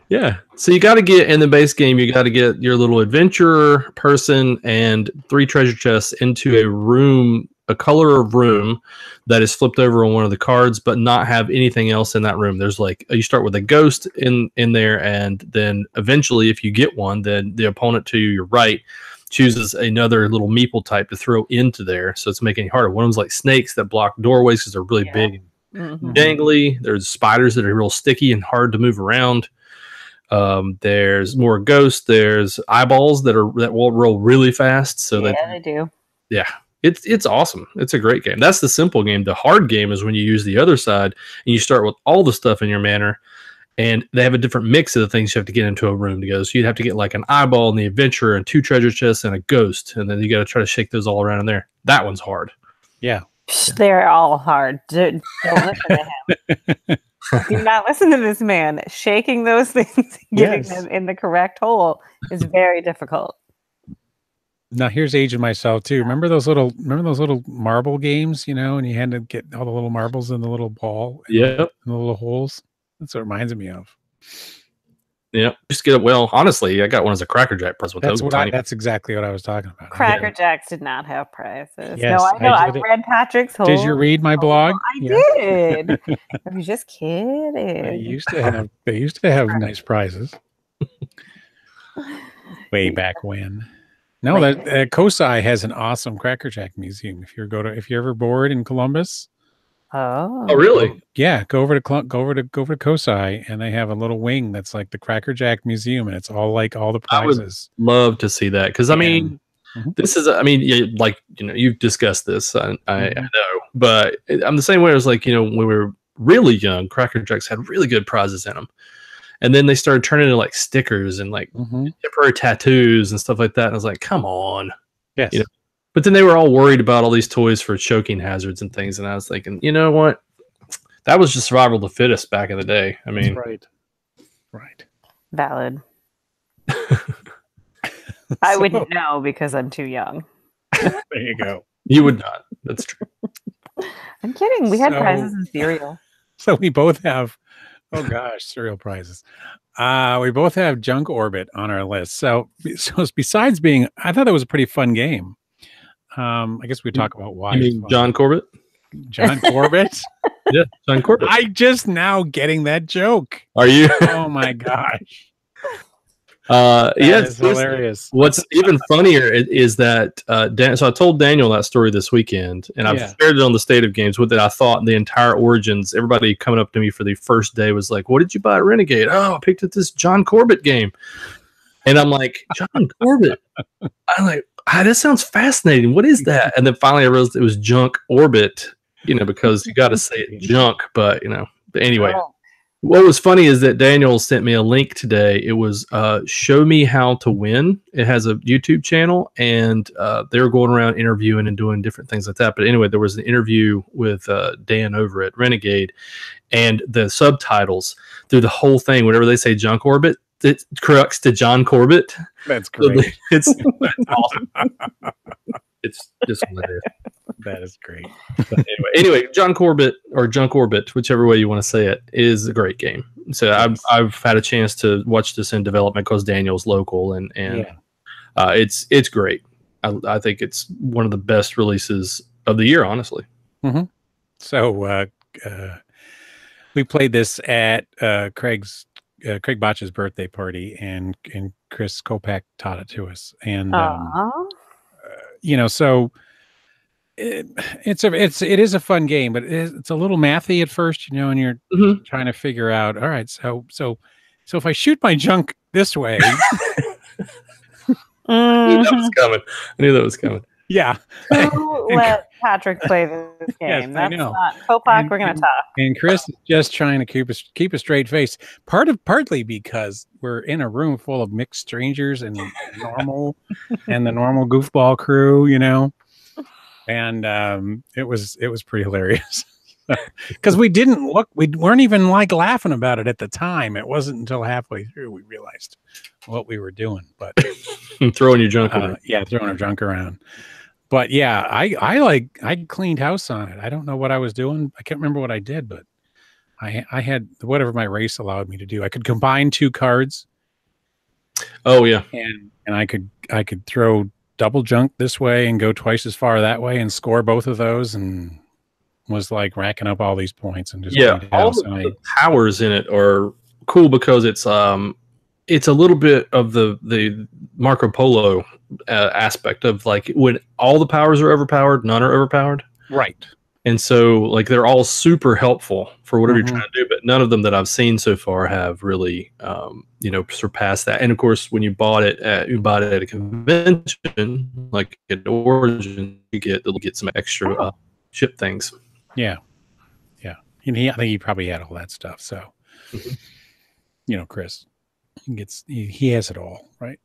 Speaker 3: Yeah. So you got to get in the base game. You got to get your little adventurer person and 3 treasure chests into a room, a color of room that is flipped over on one of the cards, but not have anything else in that room. There's like you start with a ghost in there, and then eventually, if you get one, then the opponent to your right chooses another little meeple type to throw into there, so it's making it harder. One of them's like snakes that block doorways because they're really big and dangly. There's spiders that are real sticky and hard to move around. There's more ghosts. There's eyeballs that will roll really fast. So
Speaker 2: they do.
Speaker 3: Yeah, it's awesome. It's a great game. That's the simple game. The hard game is when you use the other side and you start with all the stuff in your manor, and they have a different mix of the things you have to get into a room to go. So you'd have to get like an eyeball and the adventurer and 2 treasure chests and a ghost, and then you got to try to shake those all around in there. That one's hard.
Speaker 1: Yeah,
Speaker 2: they're all hard. Don't listen to him. Do not listen to this man. Shaking those things, getting them in the correct hole is very difficult.
Speaker 1: Now here's aging myself too. Remember those little marble games, and you had to get all the little marbles in the little ball, in the little holes. That's what it reminds me of.
Speaker 3: Yeah, just get it. Well, honestly, I got one as a Cracker Jack present.
Speaker 1: That's exactly what I was talking about.
Speaker 2: Cracker Jacks did not have prizes.
Speaker 1: Yes,
Speaker 2: no, I know. I read Patrick's whole.
Speaker 1: Did you read my blog?
Speaker 2: I did. I was just kidding.
Speaker 1: They used to have nice prizes. Way back when. No, that COSI has an awesome Cracker Jack museum. If you're ever bored in Columbus.
Speaker 2: Oh,
Speaker 3: really?
Speaker 1: Yeah, go over to COSI, and they have a little wing that's like the Cracker Jack Museum, and it's all like all the prizes.
Speaker 3: I would love to see that because I mean, this is you've discussed this. I know, but I'm the same way as when we were really young, Cracker Jacks had really good prizes in them, and then they started turning into like stickers and like temporary tattoos and stuff like that. And I was like, come on,
Speaker 1: yes.
Speaker 3: But then they were all worried about all these toys for choking hazards and things. And I was thinking, you know what? That was just survival of the fittest back in the day. I mean,
Speaker 1: that's right.
Speaker 2: Valid. I wouldn't know because I'm too young.
Speaker 1: There you go.
Speaker 3: You would not. That's true.
Speaker 2: I'm kidding. We had prizes in cereal.
Speaker 1: So we both have, cereal prizes. We both have Junk Orbit on our list. So besides being, I thought that was a pretty fun game. I guess we talk about why.
Speaker 3: You mean John Corbett?
Speaker 1: John Corbett?
Speaker 3: Yeah, John Corbett.
Speaker 1: I just now getting that joke.
Speaker 3: Are you?
Speaker 1: Oh my gosh.
Speaker 3: Yes,
Speaker 1: hilarious.
Speaker 3: What's even funnier is that so I told Daniel that story this weekend, and I've shared it on the State of Games with it. I thought the entire origins, everybody coming up to me for the first day was like, "What did you buy at Renegade?" "Oh, I picked up this John Corbett game," and I'm like, "John Corbett?" I'm like, "This sounds fascinating. What is that?" And then finally I realized it was Junk Orbit, because you got to say it junk, but But anyway. Oh. What was funny is that Daniel sent me a link today. It was Show Me How to Win. It has a YouTube channel, and they were going around interviewing and doing different things like that. But anyway, there was an interview with Dan over at Renegade, and the subtitles through the whole thing, whenever they say Junk Orbit, it corrects to John Corbett.
Speaker 1: That's great.
Speaker 3: It's awesome. It's just hilarious.
Speaker 1: That is great.
Speaker 3: Anyway, John Corbett or Junk Orbit, whichever way you want to say it, is a great game. So I've had a chance to watch this in development because Daniel's local, and it's great. I think it's one of the best releases of the year, honestly.
Speaker 1: Mm-hmm. So we played this at Craig Botch's birthday party, and Chris Kopak taught it to us, and so it is a fun game, but it's a little mathy at first, you know, and you're
Speaker 3: Mhm.
Speaker 1: trying to figure out, all right, so if I shoot my junk this way,
Speaker 3: I knew that was
Speaker 2: Mhm.
Speaker 3: coming. I knew that was coming.
Speaker 1: yeah.
Speaker 2: Who
Speaker 1: And
Speaker 2: let Patrick play this
Speaker 1: yes,
Speaker 2: game?
Speaker 1: I
Speaker 2: That's
Speaker 1: know.
Speaker 2: not Popak.
Speaker 1: And,
Speaker 2: We're gonna
Speaker 1: and
Speaker 2: talk.
Speaker 1: and Chris is just trying to keep a straight face. Partly because we're in a room full of mixed strangers and normal and the normal goofball crew, you know. And it was pretty hilarious because we weren't even like laughing about it at the time. It wasn't until halfway through we realized what we were doing. But
Speaker 3: Throwing your junk away.
Speaker 1: yeah, throwing our junk around. But yeah, I cleaned house on it. I don't know what I was doing. I can't remember what I did, but I had whatever my race allowed me to do. I could combine two cards,
Speaker 3: Oh yeah.
Speaker 1: and I could throw double junk this way and go twice as far that way and score both of those, and was like racking up all these points and just
Speaker 3: Yeah,
Speaker 1: cleaned
Speaker 3: all
Speaker 1: house.
Speaker 3: the powers in it are cool because it's a little bit of the Marco Polo aspect of like when all the powers are overpowered, none are overpowered.
Speaker 1: Right.
Speaker 3: And so, like, they're all super helpful for whatever
Speaker 1: Mhm.
Speaker 3: you're trying to do, but none of them that I've seen so far have really, surpassed that. And of course, when you bought it at a convention, like at Origin, you get some extra ship things.
Speaker 1: Yeah. Yeah. And I think he probably had all that stuff. So,
Speaker 3: Mhm.
Speaker 1: you know, Chris he has it all, right?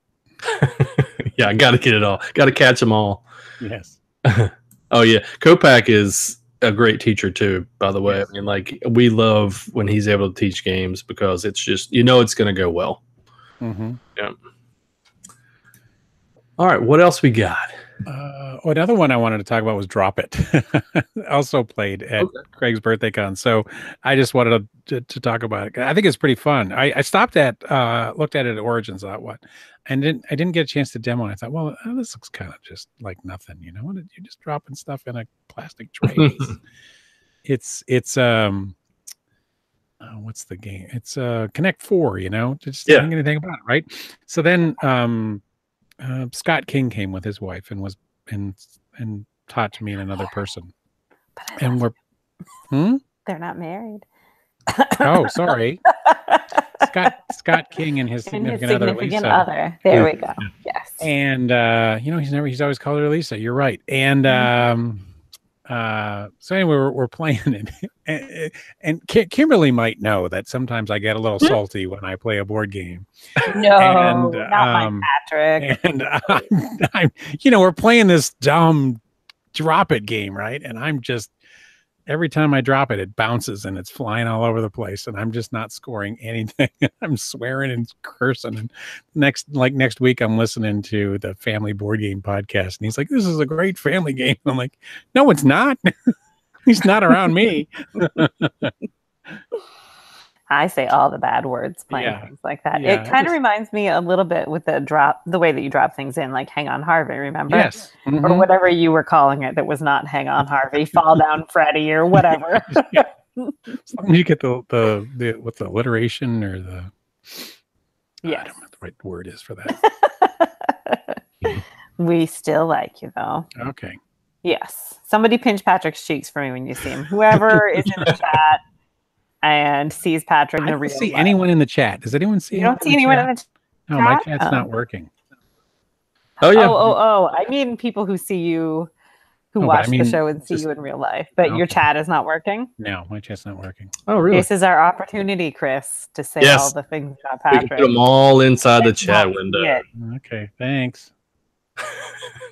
Speaker 3: Yeah, I got to get it all. Got to catch them all.
Speaker 1: Yes.
Speaker 3: Oh yeah, Kopak is a great teacher too. By the way,
Speaker 1: Yes.
Speaker 3: I mean, like, we love when he's able to teach games because it's just it's going to go well.
Speaker 1: Mm-hmm.
Speaker 3: Yeah. All right, what else we got?
Speaker 1: Another one I wanted to talk about was Drop It. Also played at Craig's birthday con. So I just wanted to talk about it. I think it's pretty fun. I stopped looked at it at Origins, thought what, and I didn't get a chance to demo. And I thought, well, this looks kind of just like nothing, you know. What, you're just dropping stuff in a plastic tray. It's what's the game? It's Connect 4, you know. Just didn't think anything about it, right? So then Scott King came with his wife and was and taught to me and another person. And
Speaker 2: they're not married.
Speaker 1: Oh, sorry. Scott King and his significant other, Lisa.
Speaker 2: There we go. Yes.
Speaker 1: And he's always called her Lisa. You're right. And so anyway, we're playing it, and Kimberly might know that sometimes I get a little salty when I play a board game.
Speaker 2: No,
Speaker 1: and,
Speaker 2: not my Patrick.
Speaker 1: And I'm we're playing this dumb Drop It game, right? And I'm just, every time I drop it, it bounces and it's flying all over the place, and I'm just not scoring anything. I'm swearing and cursing. And next week, I'm listening to the Family Board Game podcast, and he's like, "This is a great family game." I'm like, "No, it's not. He's not around me."
Speaker 2: I say all the bad words playing things like that.
Speaker 1: Yeah,
Speaker 2: it kind of reminds me a little bit with the way that you drop things in, like Hang On Harvey, remember?
Speaker 1: Yes. Mm-hmm.
Speaker 2: Or whatever you were calling it that was not Hang On Harvey, Fall Down Freddy or whatever.
Speaker 1: You get the with the alliteration or the I don't know what the right word is for that.
Speaker 2: We still like you though.
Speaker 1: Okay.
Speaker 2: Yes. Somebody pinch Patrick's cheeks for me when you see him. Whoever is in the chat and sees Patrick in the real life.
Speaker 1: See anyone in the chat? Does anyone see?
Speaker 2: You don't see anyone in the chat?
Speaker 1: No, my chat's not working.
Speaker 3: Oh yeah.
Speaker 2: Oh! I mean, people who see you, who watch the show and see you in real life, but your chat is not working.
Speaker 1: No, my chat's not working.
Speaker 3: Oh, really?
Speaker 2: This is our opportunity, Chris, to say all the things about Patrick.
Speaker 3: We can put them all inside the chat window.
Speaker 1: Okay, thanks.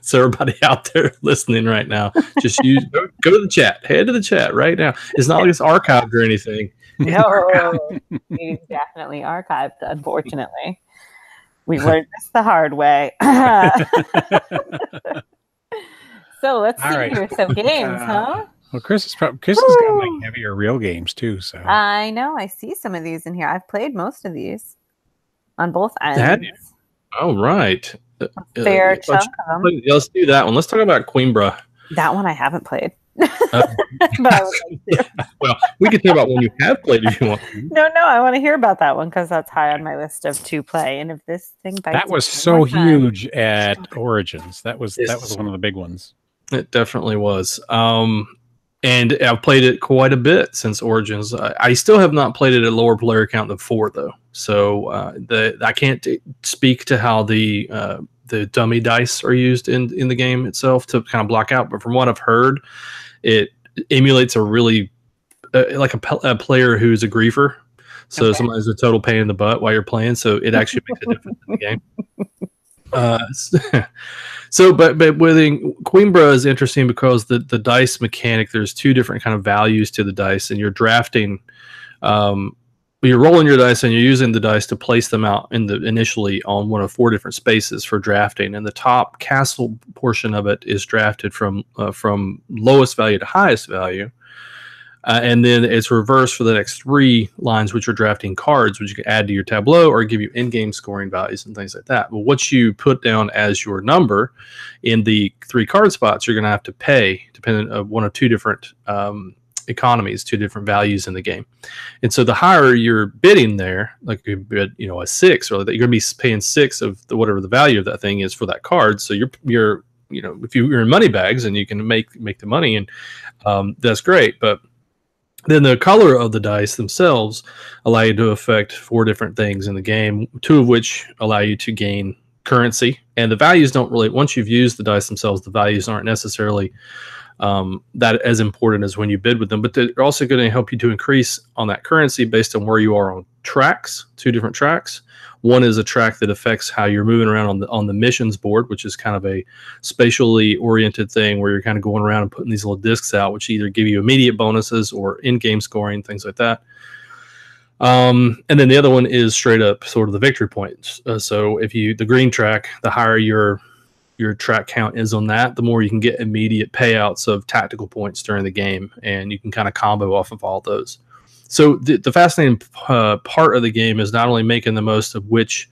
Speaker 3: So everybody out there listening right now, just go to the chat. Head to the chat right now. It's not like it's archived or anything.
Speaker 2: No, it's definitely archived, unfortunately. We learned this the hard way. So let's see here. Some games, huh?
Speaker 1: Well, Chris has got like heavier real games too. So
Speaker 2: I know. I see some of these in here. I've played most of these on both ends.
Speaker 3: Oh, right.
Speaker 2: Fair chunk of them.
Speaker 3: Let's do that one. Let's talk about Queenbra.
Speaker 2: That one I haven't played. But I would like to.
Speaker 3: Well, we can talk about one you have played if you want.
Speaker 2: No, I want to hear about that one because that's high on my list of to play. And if this thing bites
Speaker 1: that was so huge at Origins. That was one of the big ones.
Speaker 3: It definitely was. And I've played it quite a bit since Origins. I still have not played it at a lower player count than 4, though. So I can't speak to how the dummy dice are used in the game itself to kind of block out. But from what I've heard, it emulates a really like a player who's a griefer. So somebody who's a total pain in the butt while you're playing. So it actually makes a difference in the game. But with Coimbra is interesting because the dice mechanic, there's 2 different kind of values to the dice, and you're drafting. You're rolling your dice and you're using the dice to place them out initially on one of 4 different spaces for drafting. And the top castle portion of it is drafted from lowest value to highest value. And then it's reversed for the next 3 lines, which are drafting cards, which you can add to your tableau or give you in-game scoring values and things like that. But what you put down as your number in the 3 card spots, you're going to have to pay, depending on one of 2 different economies, 2 different values in the game. And so the higher you're bidding there, like you bid, a 6, or that you're going to be paying 6 of whatever the value of that thing is for that card. So you're if you're in money bags and you can make the money, and that's great, but then the color of the dice themselves allow you to affect 4 different things in the game, 2 of which allow you to gain currency. And the values don't really, once you've used the dice themselves, the values aren't necessarily that as important as when you bid with them. But they're also going to help you to increase on that currency based on where you are on tracks, 2 different tracks. One is a track that affects how you're moving around on the missions board, which is kind of a spatially oriented thing where you're kind of going around and putting these little discs out, which either give you immediate bonuses or in-game scoring, things like that. And then the other one is straight up sort of the victory points. So if the green track, the higher your track count is on that, the more you can get immediate payouts of tactical points during the game, and you can kind of combo off of all those. So the fascinating part of the game is not only making the most of which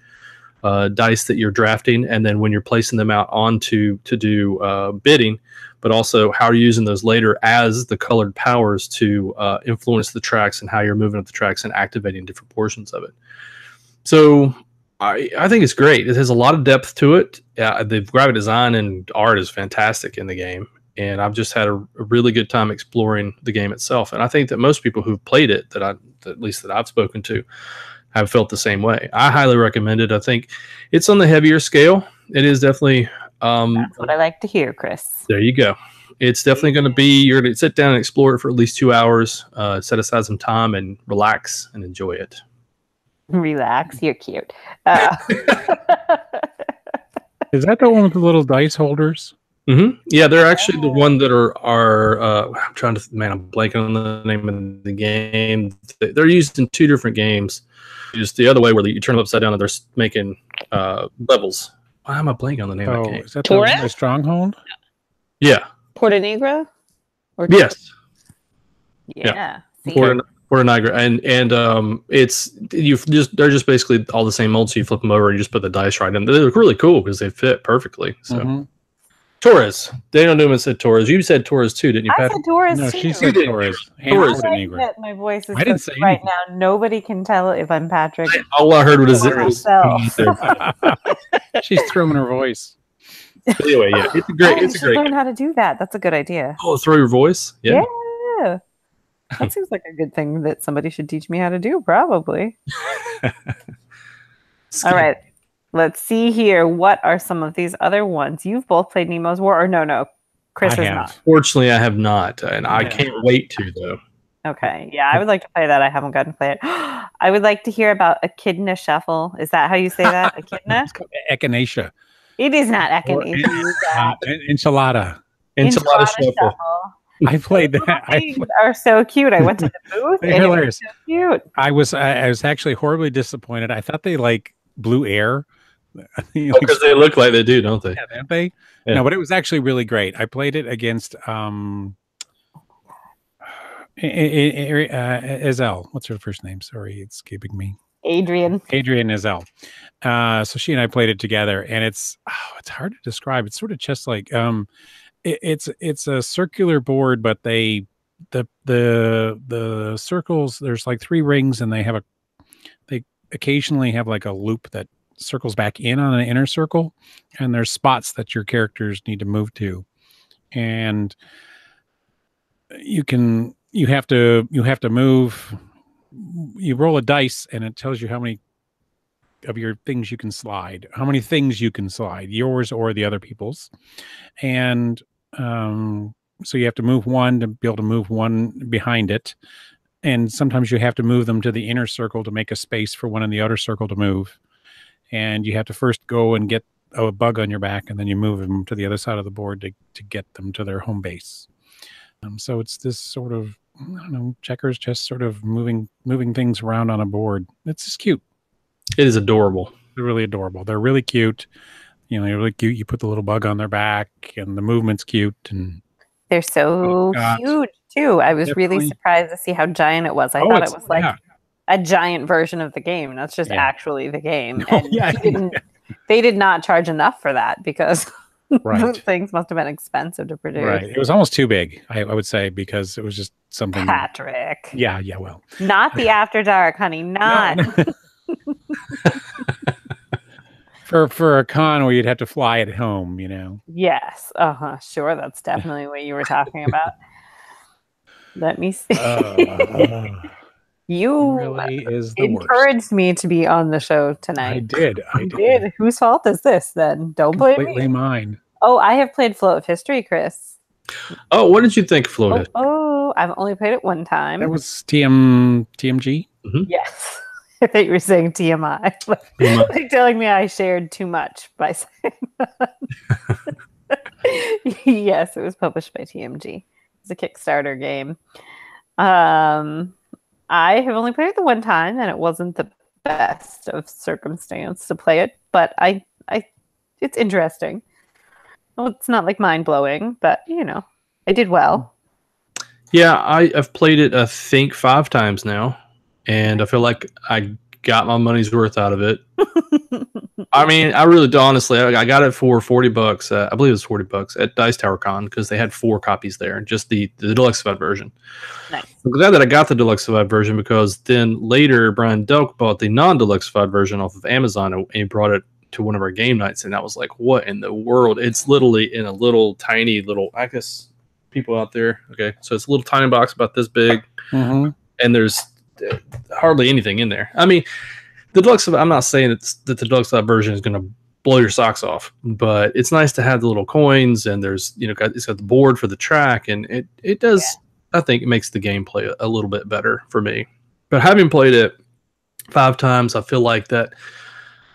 Speaker 3: dice that you're drafting, and then when you're placing them out onto to do bidding, but also how you're using those later as the colored powers to influence the tracks and how you're moving up the tracks and activating different portions of it. So I think it's great. It has a lot of depth to it. The graphic design and art is fantastic in the game. And I've just had a really good time exploring the game itself. And I think that most people who've played it, at least that I've spoken to, have felt the same way. I highly recommend it. I think it's on the heavier scale. It is definitely.
Speaker 2: That's what I like to hear, Chris.
Speaker 3: There you go. It's definitely going to be, you're going to sit down and explore it for at least 2 hours, set aside some time and relax and enjoy it.
Speaker 2: Relax. You're cute.
Speaker 1: Is that the one with the little dice holders?
Speaker 3: Mm-hmm. Yeah, they're actually the one that are I'm trying to, I'm blanking on the name of the game. They're used in 2 different games. Just the other way where you turn them upside down and they're making levels. Why am I blanking on the name of that game?
Speaker 1: Is that the Stronghold?
Speaker 3: Yeah.
Speaker 2: Porta Negra?
Speaker 3: Yes.
Speaker 2: Yeah.
Speaker 3: Porta Negra, and they're just basically all the same molds. So you flip them over and you just put the dice right in. They look really cool because they fit perfectly. So. Torres. Daniel Newman said Torres. You said Torres too, didn't you, Patrick?
Speaker 2: I said Torres
Speaker 1: No,
Speaker 2: too.
Speaker 1: she said Torres.
Speaker 3: Torres.
Speaker 2: My voice is
Speaker 1: I didn't say
Speaker 2: right now. Nobody can tell if I'm Patrick.
Speaker 3: All I heard was
Speaker 1: she's throwing her voice.
Speaker 3: But anyway, yeah, it's a great.
Speaker 2: Learn how to do that. That's a good idea.
Speaker 3: Oh, throw your voice. Yeah.
Speaker 2: That seems like a good thing that somebody should teach me how to do. Probably. All right. Let's see here. What are some of these other ones? You've both played Nemo's War, or no? Chris has not.
Speaker 3: Fortunately, I have not, and I can't wait to, though.
Speaker 2: Okay. Yeah, I would like to play that. I haven't gotten to play it. I would like to hear about Echidna Shuffle. Is that how you say that? Echidna?
Speaker 1: Echinacea.
Speaker 2: It is not Echinacea.
Speaker 1: Enchilada.
Speaker 3: Enchilada Shuffle.
Speaker 1: I played that.
Speaker 2: These are so cute. I went to the booth.
Speaker 1: They're hilarious.
Speaker 2: So cute.
Speaker 1: I was actually horribly disappointed. I thought they blew air.
Speaker 3: Because they look like they do, don't they?
Speaker 1: Yeah, don't they?
Speaker 3: Yeah.
Speaker 1: No, but it was actually really great. I played it against Ezell. What's her first name? Sorry, it's escaping me.
Speaker 2: Adrian
Speaker 1: Ezell. So she and I played it together, and it's hard to describe. It's sort of just like it's a circular board, but the circles, there's like 3 rings, and they occasionally have like a loop that circles back in on an inner circle, and there's spots that your characters need to move to, and you have to move. You roll a dice, and it tells you how many of your things you can slide, yours or the other people's, and so you have to move one to be able to move one behind it. And sometimes you have to move them to the inner circle to make a space for one in the outer circle to move. And you have to first go and get a bug on your back, and then you move them to the other side of the board to get them to their home base. So it's this sort of, I don't know, checkers, just sort of moving things around on a board. It's just cute.
Speaker 3: It is adorable.
Speaker 1: They're really adorable. They're really cute. You know, they're really cute. You put the little bug on their back, and the movement's cute. And
Speaker 2: they're so huge too. I was really surprised to see how giant it was. I thought it was like a giant version of the game. That's just actually the game. And they did not charge enough for that, because those things must have been expensive to produce.
Speaker 1: Right. It was almost too big, I would say, because it was just something.
Speaker 2: Patrick.
Speaker 1: Yeah. Well,
Speaker 2: not the After Dark, honey. Not.
Speaker 1: No. For a con where you'd have to fly it home, you know.
Speaker 2: Yes. Sure. That's definitely what you were talking about. Let me see. You
Speaker 1: really is the
Speaker 2: encouraged me to be on the show tonight.
Speaker 1: I did.
Speaker 2: Whose fault is this then? Don't blame me.
Speaker 1: Completely mine.
Speaker 2: Oh, I have played Flow of History, Chris.
Speaker 3: Oh, what did you think of Flow of History?
Speaker 2: Oh, I've only played it one time.
Speaker 1: That was TMG?
Speaker 2: Mm-hmm. Yes. I thought you were saying TMI. Like telling me I shared too much by saying that. Yes, it was published by TMG. It's a Kickstarter game. I have only played it the one time, and it wasn't the best of circumstance to play it, but it's interesting. Well, it's not like mind-blowing, but I did well.
Speaker 3: Yeah, I've played it I think 5 times now, and I feel like I got my money's worth out of it. I mean, I really do, honestly. I got it for $40. I believe it was $40 at Dice Tower Con, because they had 4 copies there, just the deluxified version.
Speaker 2: Nice.
Speaker 3: I'm glad that I got the deluxified version, because then later Brian Delk bought the non-deluxified version off of Amazon, and he brought it to one of our game nights, and I was like, what in the world? It's literally in a little tiny little, I guess people out there, okay, so it's a little tiny box about this big, and there's hardly anything in there. I mean, the deluxe, I'm not saying that the deluxe version is going to blow your socks off, but it's nice to have the little coins, and there's it's got the board for the track, and it does. Yeah. I think it makes the gameplay a little bit better for me. But having played it 5 times, I feel like that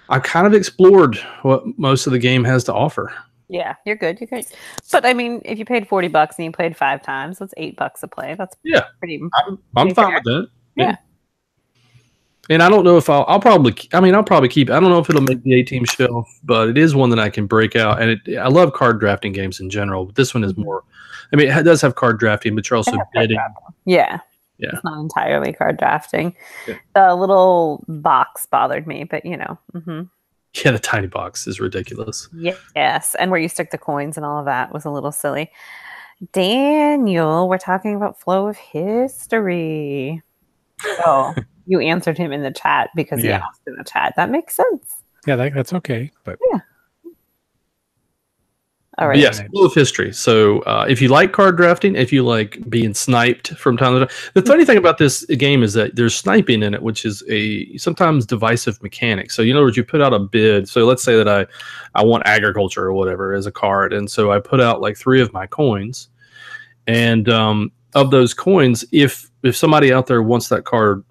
Speaker 3: I kind of explored what most of the game has to offer.
Speaker 2: Yeah, you're good. But I mean, if you paid $40 and you played 5 times, that's $8 a play. That's pretty.
Speaker 3: I'm fine with that.
Speaker 2: Yeah.
Speaker 3: And I don't know if I'll probably keep. I don't know if it'll make the A-team shelf, but it is one that I can break out. And I love card drafting games in general, but this one is more. I mean, it does have card drafting, but you're also bidding.
Speaker 2: Yeah.
Speaker 3: Yeah.
Speaker 2: It's not entirely card drafting. Yeah. The little box bothered me, but Mm-hmm.
Speaker 3: Yeah, the tiny box is ridiculous.
Speaker 2: Yes, and where you stick the coins and all of that was a little silly. Daniel, we're talking about Flow of History. Oh, you answered him in the chat because he asked in the chat. That makes sense.
Speaker 1: Yeah, that's okay. But
Speaker 2: yeah. All right.
Speaker 3: Yes, Flow of History. So if you like card drafting, if you like being sniped from time to time, the funny thing about this game is that there's sniping in it, which is a sometimes divisive mechanic. So in other words, you put out a bid. So let's say that I want agriculture or whatever as a card, and so I put out like 3 of my coins, and of those coins, if somebody out there wants that card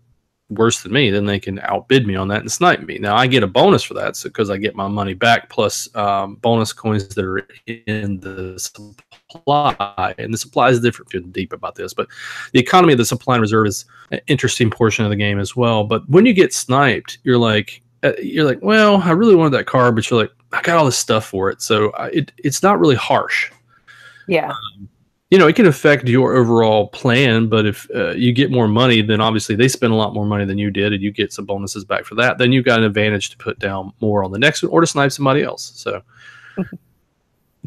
Speaker 3: worse than me, then they can outbid me on that and snipe me. Now I get a bonus for that, so because I get my money back plus bonus coins that are in the supply. And the supply is different if you're deep about this, but the economy of the supply and reserve is an interesting portion of the game as well. But when you get sniped, you're like, well, I really wanted that card, but you're like, I got all this stuff for it, so it's not really harsh.
Speaker 2: Yeah.
Speaker 3: It can affect your overall plan, but if you get more money, then obviously they spend a lot more money than you did, and you get some bonuses back for that. Then you've got an advantage to put down more on the next one or to snipe somebody else. So,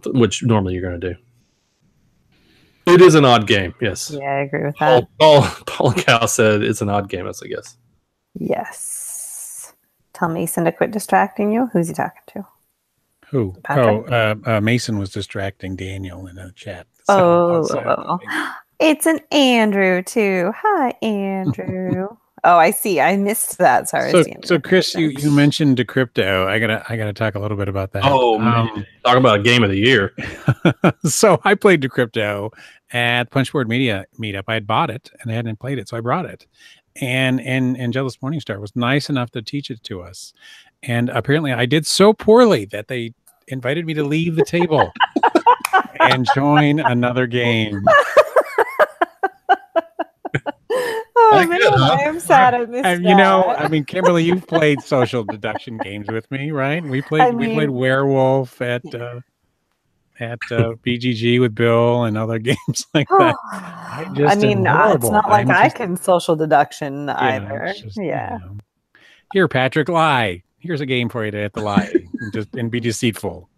Speaker 3: which normally you're going to do. It is an odd game, yes.
Speaker 2: Yeah, I agree with that.
Speaker 3: Paul Cow said it's an odd game, I guess.
Speaker 2: Yes. Tell Mason to quit distracting you. Who's he talking to?
Speaker 1: Who?
Speaker 2: Patrick?
Speaker 1: Oh, Mason was distracting Daniel in the chat.
Speaker 2: Oh, it's an Andrew too. Hi, Andrew. Oh, I see. I missed that. Sorry.
Speaker 1: So Chris, you mentioned Decrypto. I gotta talk a little bit about that.
Speaker 3: Oh man, talk about a game of the year.
Speaker 1: So I played Decrypto at Punchboard Media meetup. I had bought it and I hadn't played it, so I brought it. And Jealous Morningstar was nice enough to teach it to us. And apparently I did so poorly that they invited me to leave the table and join another game.
Speaker 2: Oh man, I am sad I missed that.
Speaker 1: You know, I mean, Kimberly, you've played social deduction games with me, right? We played Werewolf at BGG with Bill and other games like that.
Speaker 2: I mean, it's not like I can social deduction either. Yeah.
Speaker 1: You know. Here, Patrick, lie. Here's a game for you to have to lie and be deceitful.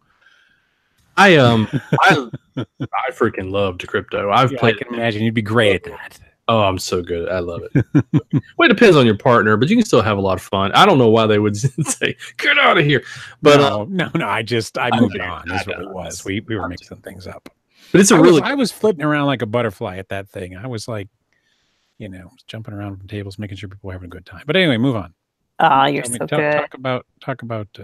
Speaker 3: I freaking love Decrypto. I've played.
Speaker 1: I can imagine you'd be great at that.
Speaker 3: Oh, I'm so good. I love it. Well, it depends on your partner, but you can still have a lot of fun. I don't know why they would say, get out of here. But
Speaker 1: no, I moved on. That's what it was. We were mixing things up.
Speaker 3: But it's
Speaker 1: I was flitting around like a butterfly at that thing. I was like, jumping around from tables, making sure people were having a good time. But anyway, move on.
Speaker 2: Oh, you're so good.
Speaker 1: Talk about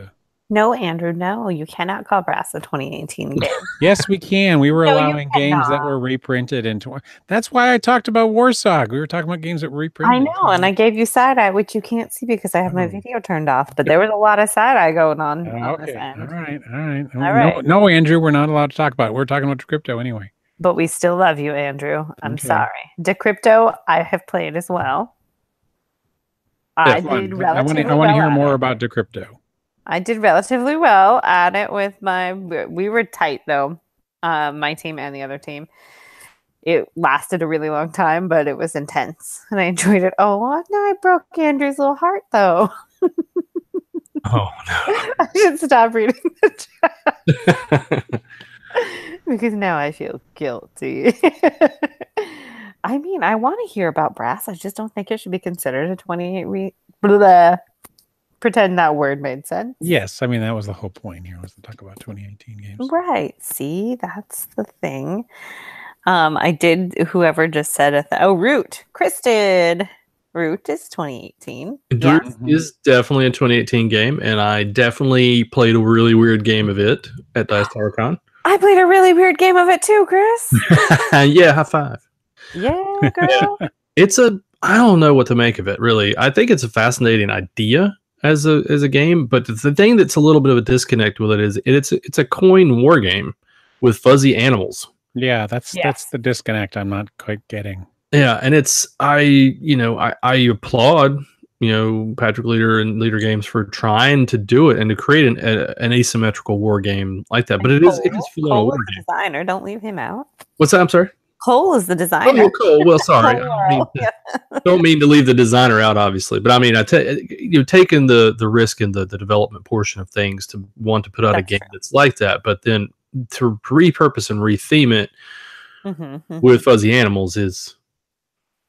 Speaker 2: No, Andrew, no, you cannot call Brass a 2018 game.
Speaker 1: Yes, we can. We were allowing games that were reprinted into. That's why I talked about Warsaw. We were talking about games that were reprinted.
Speaker 2: I know, and I gave you side eye, which you can't see because I have my video turned off. But there was a lot of side eye going on this end.
Speaker 1: All right. No, Andrew, we're not allowed to talk about it. We're talking about Decrypto anyway.
Speaker 2: But we still love you, Andrew. I'm sorry. Decrypto, I have played as well. I did relatively
Speaker 1: I want to hear more about Decrypto.
Speaker 2: I did relatively well at it with we were tight though, my team and the other team. It lasted a really long time, but it was intense and I enjoyed it. Oh, no, I broke Andrew's little heart though.
Speaker 3: Oh, no.
Speaker 2: I should stop reading the chat. Because now I feel guilty. I mean, I want to hear about Brass. I just don't think it should be considered a 28 pretend that word made sense.
Speaker 1: Yes, I mean that was the whole point here, was to talk about 2018 games.
Speaker 2: Right. See, that's the thing. I did. Whoever just said Root. Chris did. Root is 2018.
Speaker 3: Root is definitely a 2018 game, and I definitely played a really weird game of it at Dice Tower Con.
Speaker 2: I played a really weird game of it too, Chris.
Speaker 3: Yeah, high five.
Speaker 2: Yeah, girl.
Speaker 3: I don't know what to make of it, really. I think it's a fascinating idea as a game, but the thing that's a little bit of a disconnect with it is it's a coin war game with fuzzy animals.
Speaker 1: Yeah, that's the disconnect I'm not quite getting.
Speaker 3: Yeah, and I applaud Patrick Leader and Leader Games for trying to do it and to create an asymmetrical war game like that. But it is full on war game.
Speaker 2: Designer, don't leave him out.
Speaker 3: What's that? I'm sorry.
Speaker 2: Cole is the designer.
Speaker 3: Oh, Cole. Well, sorry. Don't mean to leave the designer out, obviously. But I mean, taking the risk in the development portion of things to want to put out a game that's like that, but then to repurpose and retheme it with fuzzy animals is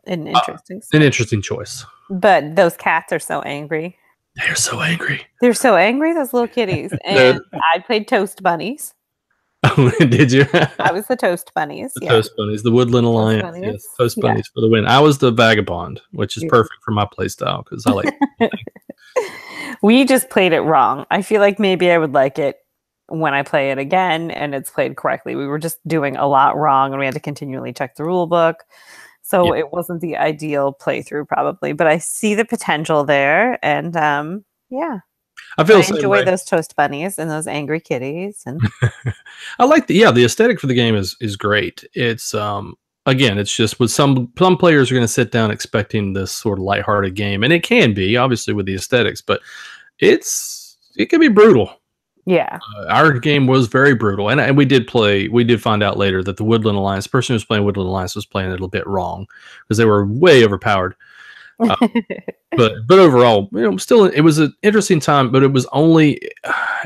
Speaker 2: an
Speaker 3: interesting choice.
Speaker 2: But those cats are so angry.
Speaker 3: They're so angry.
Speaker 2: They're so angry, those little kitties. And I played Toast Bunnies.
Speaker 3: Oh, did you?
Speaker 2: I was the Toast Bunnies.
Speaker 3: Toast Bunnies, the Woodland Alliance. Yes, Toast Bunnies for the win. I was the Vagabond, which is perfect for my play style because I like.
Speaker 2: We just played it wrong. I feel like maybe I would like it when I play it again and it's played correctly. We were just doing a lot wrong and we had to continually check the rule book. So it wasn't the ideal playthrough probably, but I see the potential there. And I enjoy those Toast Bunnies and those angry kitties. And
Speaker 3: I like the aesthetic for the game is great. It's again, it's just with some players are going to sit down expecting this sort of lighthearted game, and it can be obviously with the aesthetics, but it can be brutal.
Speaker 2: Yeah,
Speaker 3: our game was very brutal, and we did find out later that the Woodland Alliance, the person who was playing Woodland Alliance, was playing it a little bit wrong because they were way overpowered. But overall, still it was an interesting time. But it was only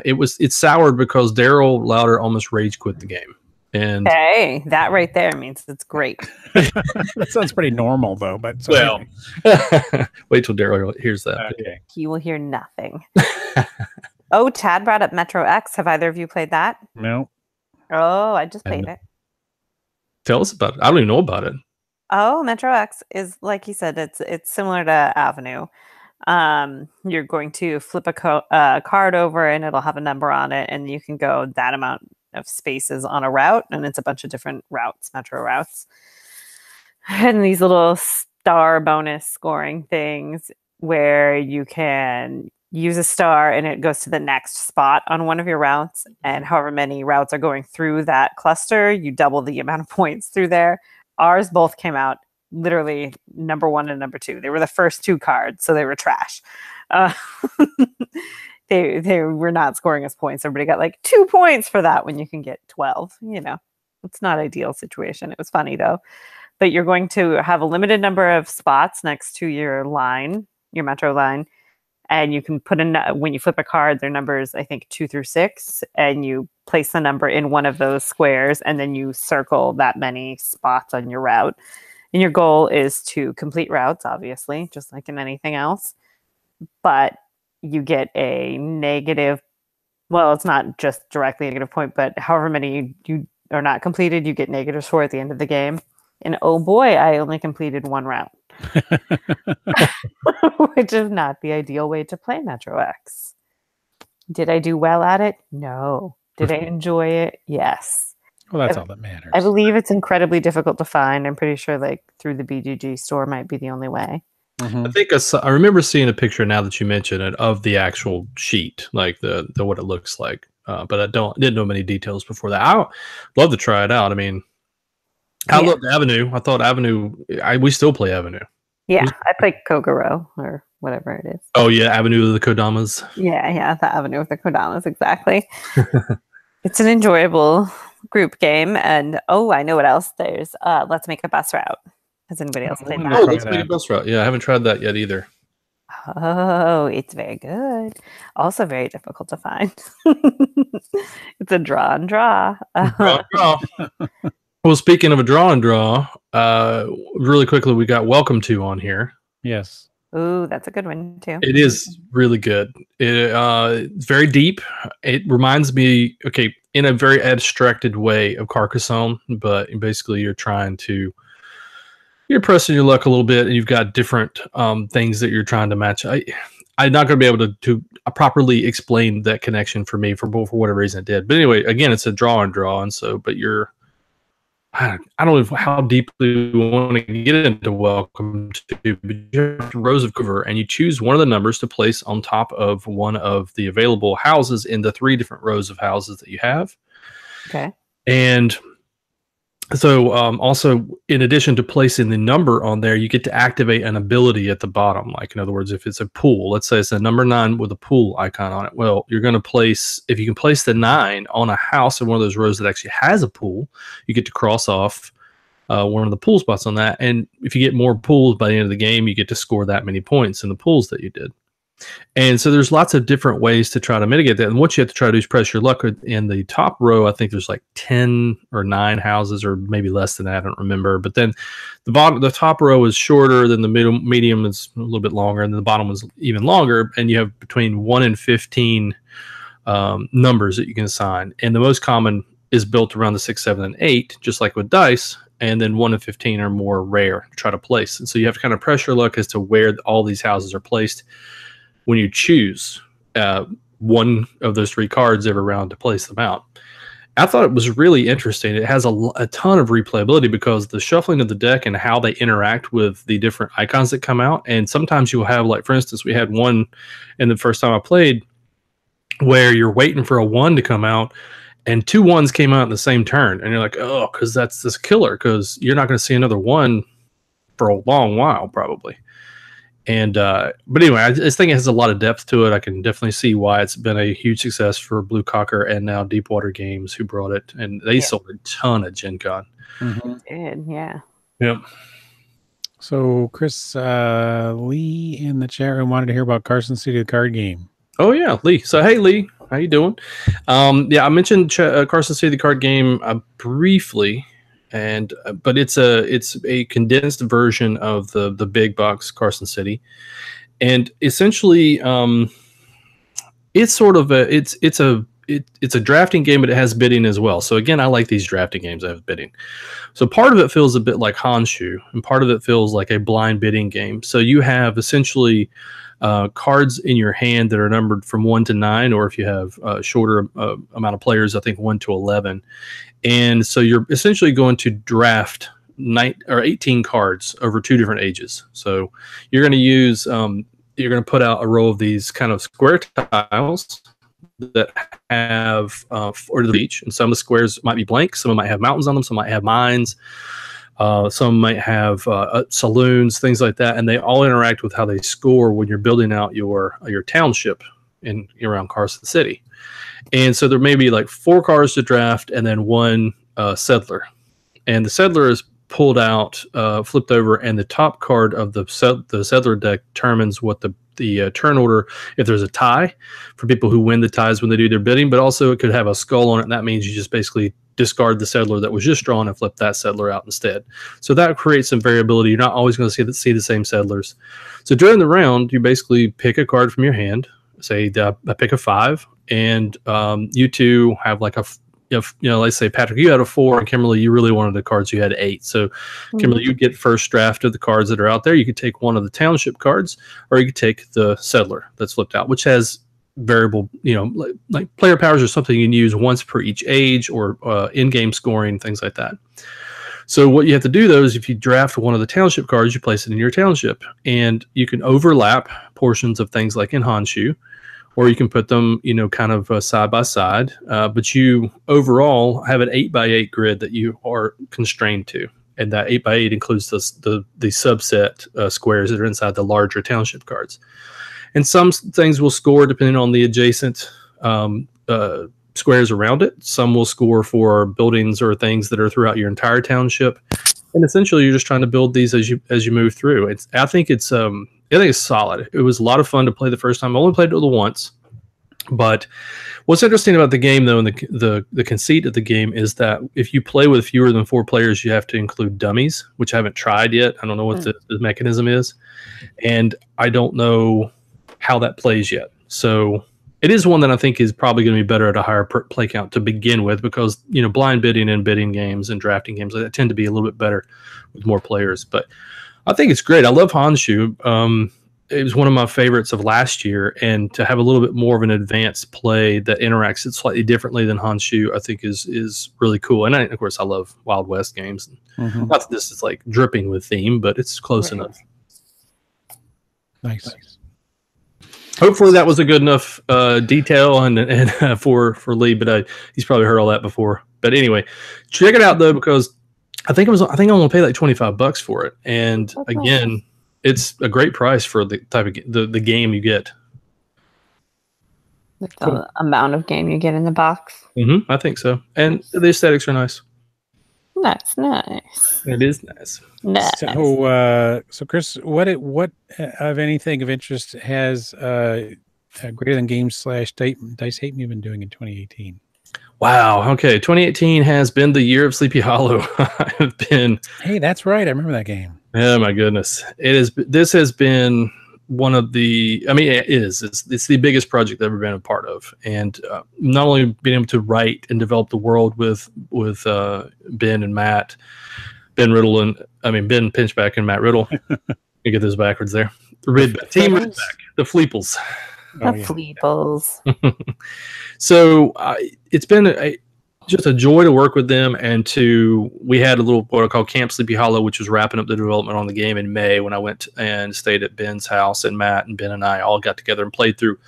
Speaker 3: it soured because Daryl Lauder almost rage quit the game. And
Speaker 2: hey, that right there means it's great.
Speaker 1: That sounds pretty normal though. But
Speaker 3: wait till Daryl hears that.
Speaker 1: Okay.
Speaker 2: He will hear nothing. Oh, Chad brought up Metro X. Have either of you played that?
Speaker 1: No.
Speaker 2: Oh, I just played it.
Speaker 3: Tell us about it. I don't even know about it.
Speaker 2: Oh, Metro X is, like you said, it's similar to Avenue. You're going to flip a card over, and it'll have a number on it, and you can go that amount of spaces on a route, and it's a bunch of different routes, metro routes, and these little star bonus scoring things where you can use a star and it goes to the next spot on one of your routes, and however many routes are going through that cluster, you double the amount of points through there. Ours both came out literally number 1 and number 2. They were the first 2 cards, so they were trash. They were not scoring us points. Everybody got like 2 points for that when you can get 12. You know, it's not ideal situation. It was funny though. But you're going to have a limited number of spots next to your line, your metro line, and you can put in, when you flip a card, their numbers, I think 2 through 6, and you place the number in one of those squares, and then you circle that many spots on your route. And your goal is to complete routes, obviously, just like in anything else. But you get a negative, well, it's not just directly a negative point, but however many you are not completed, you get negatives for at the end of the game. And oh boy, I only completed 1 route. Which is not the ideal way to play Metro X. Did I do well at it? No. Did I enjoy it? Yes.
Speaker 1: Well, that's all that matters.
Speaker 2: I believe it's incredibly difficult to find. I'm pretty sure like through the BGG store might be the only way.
Speaker 3: I think I remember seeing a picture now that you mention it of the actual sheet, like the what it looks like. But I didn't know many details before that. I would love to try it out. I mean, I loved Avenue. I thought Avenue. We still play Avenue.
Speaker 2: Yeah, I play Kogoro or whatever it is.
Speaker 3: Oh yeah, Avenue of the Kodamas.
Speaker 2: Yeah, the Avenue of the Kodamas, exactly. It's an enjoyable group game, and I know what else. There's Let's Make a Bus Route. Has anybody else played that?
Speaker 3: Oh, Let's Make a Bus Route. Yeah, I haven't tried that yet either.
Speaker 2: Oh, it's very good. Also very difficult to find. It's a draw and draw.
Speaker 3: Draw. Well, speaking of a draw and draw, really quickly, we got Welcome To on here.
Speaker 1: Yes.
Speaker 2: Ooh, that's a good one too.
Speaker 3: It is really good. It's very deep. It reminds me, in a very abstracted way of Carcassonne, but basically you're pressing your luck a little bit, and you've got different things that you're trying to match. I'm not going to be able to properly explain that connection for me for whatever reason it did. But anyway, again, it's a draw and draw, and so, but I don't know how deeply we want to get into Welcome To, but you have rows of cover, and you choose one of the numbers to place on top of one of the available houses in the 3 different rows of houses that you have.
Speaker 2: Okay.
Speaker 3: And so also, in addition to placing the number on there, you get to activate an ability at the bottom. Like, in other words, if it's a pool, let's say it's a number 9 with a pool icon on it. Well, you're going to place, if you can place the 9 on a house in one of those rows that actually has a pool, you get to cross off one of the pool spots on that. And if you get more pools by the end of the game, you get to score that many points in the pools that you did. And so there's lots of different ways to try to mitigate that. And what you have to try to do is press your luck. In the top row, I think there's like 10 or 9 houses, or maybe less than that. I don't remember. But then the top row is shorter, then the medium is a little bit longer, and then the bottom is even longer. And you have between 1 and 15 numbers that you can assign. And the most common is built around the 6, 7, and 8, just like with dice. And then 1 and 15 are more rare to try to place. And so you have to kind of press your luck as to where all these houses are placed when you choose one of those 3 cards every round to place them out. I thought it was really interesting. It has a ton of replayability because the shuffling of the deck and how they interact with the different icons that come out. And sometimes you'll have, like, for instance, we had one in the first time I played where you're waiting for a 1 to come out, and 2 1s came out in the same turn. And you're like, oh, because that's this killer, because you're not going to see another 1 for a long while, probably. And but anyway, I just think it has a lot of depth to it. I can definitely see why it's been a huge success for Blue Cocker and now Deepwater Games, who brought it, and they sold a ton at Gen Con.
Speaker 2: Did, yeah.
Speaker 3: Yep.
Speaker 1: So Chris Lee in the chat room wanted to hear about Carson City, the card game.
Speaker 3: Oh yeah, Lee. So hey, Lee, how you doing? Yeah, I mentioned Carson City, the card game, briefly. And but it's a condensed version of the big box Carson City, and essentially it's sort of it's it's a drafting game, but it has bidding as well. So again, I like these drafting games that have bidding. So part of it feels a bit like Honshu, and part of it feels like a blind bidding game. So you have essentially cards in your hand that are numbered from 1 to 9, or if you have a shorter amount of players, I think 1 to 11. And so you're essentially going to draft 18 cards over 2 different ages. So you're going to use, you're going to put out a row of these kind of square tiles that have 4 of each, and some of the squares might be blank, some might have mountains on them, some might have mines, some might have saloons, things like that, and they all interact with how they score when you're building out your township in around Carson City. And so there may be like 4 cards to draft, and then 1 settler, and the settler is pulled out, flipped over, and the top card of the settler deck determines what the turn order, if there's a tie, for people who win the ties when they do their bidding, but also it could have a skull on it, and that means you just basically discard the settler that was just drawn and flip that settler out instead. So that creates some variability. You're not always going to see the same settlers. So during the round, you basically pick a card from your hand. Say I pick a 5, and you two have like let's say, Patrick, you had a 4, and Kimberly, you really wanted the cards, you had 8. So Kimberly, you get first draft of the cards that are out there. You could take one of the township cards, or you could take the settler that's flipped out, which has variable, like player powers or something you can use once per each age, or in-game scoring, things like that. So what you have to do, though, is if you draft one of the township cards, you place it in your township, and you can overlap portions of things like in Honshu, or you can put them, kind of side by side. But you overall have an 8x8 grid that you are constrained to, and that 8x8 includes the subset squares that are inside the larger township cards. And some things will score depending on the adjacent squares around it. Some will score for buildings or things that are throughout your entire township. And essentially, you're just trying to build these as you move through. I think it's solid. It was a lot of fun to play the first time. I only played it once, but what's interesting about the game, though, and the conceit of the game is that if you play with fewer than 4 players, you have to include dummies, which I haven't tried yet. I don't know what the mechanism is, and I don't know how that plays yet. So it is one that I think is probably going to be better at a higher play count to begin with, because blind bidding and bidding games and drafting games like that tend to be a little bit better with more players. But I think it's great. I love Honshu. It was one of my favorites of last year, and to have a little bit more of an advanced play that interacts it slightly differently than Honshu, I think is really cool. And of course, I love Wild West games. Not that this is like dripping with theme, but it's close enough.
Speaker 1: Nice.
Speaker 3: Hopefully that was a good enough detail and for Lee, but he's probably heard all that before. But anyway, check it out though, because I think I'm gonna pay like $25 for it, and again, it's a great price for the type of the game you get.
Speaker 2: The amount of game you get in the box.
Speaker 3: I think so, and the aesthetics are nice.
Speaker 2: Nice.
Speaker 3: It is nice.
Speaker 1: So Chris, what of anything of interest has Greater Than Games / Dice Hate Me been doing in 2018?
Speaker 3: Wow. Okay. 2018 has been the year of Sleepy Hollow.
Speaker 1: Hey, that's right. I remember that game.
Speaker 3: Oh my goodness. This has been one of the, it's the biggest project I've ever been a part of. And not only being able to write and develop the world with Ben and Matt, Ben Pinchback and Matt Riddle. You get those backwards there. Team Ridback, the Fleeples.
Speaker 2: Fleeples.
Speaker 3: So it's been just a joy to work with them, and we had a little what I call Camp Sleepy Hollow, which was wrapping up the development on the game in May, when I went and stayed at Ben's house, and Matt and Ben and I all got together and played through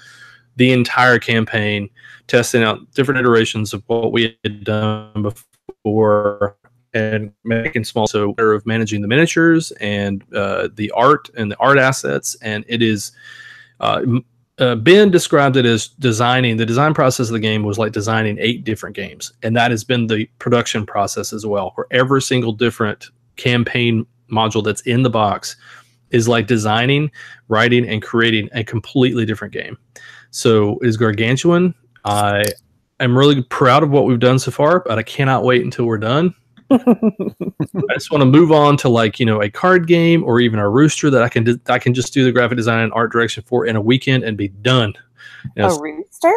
Speaker 3: the entire campaign, testing out different iterations of what we had done before, and making small of managing the miniatures and the art and the art assets. And it is Ben described it as the design process of the game was like designing 8 different games, and that has been the production process as well, where every single different campaign module that's in the box is like designing, writing, and creating a completely different game. So it is gargantuan. I am really proud of what we've done so far, but I cannot wait until we're done. I just want to move on to a card game or even a rooster that I can just do the graphic design and art direction for in a weekend and be done.
Speaker 2: A rooster?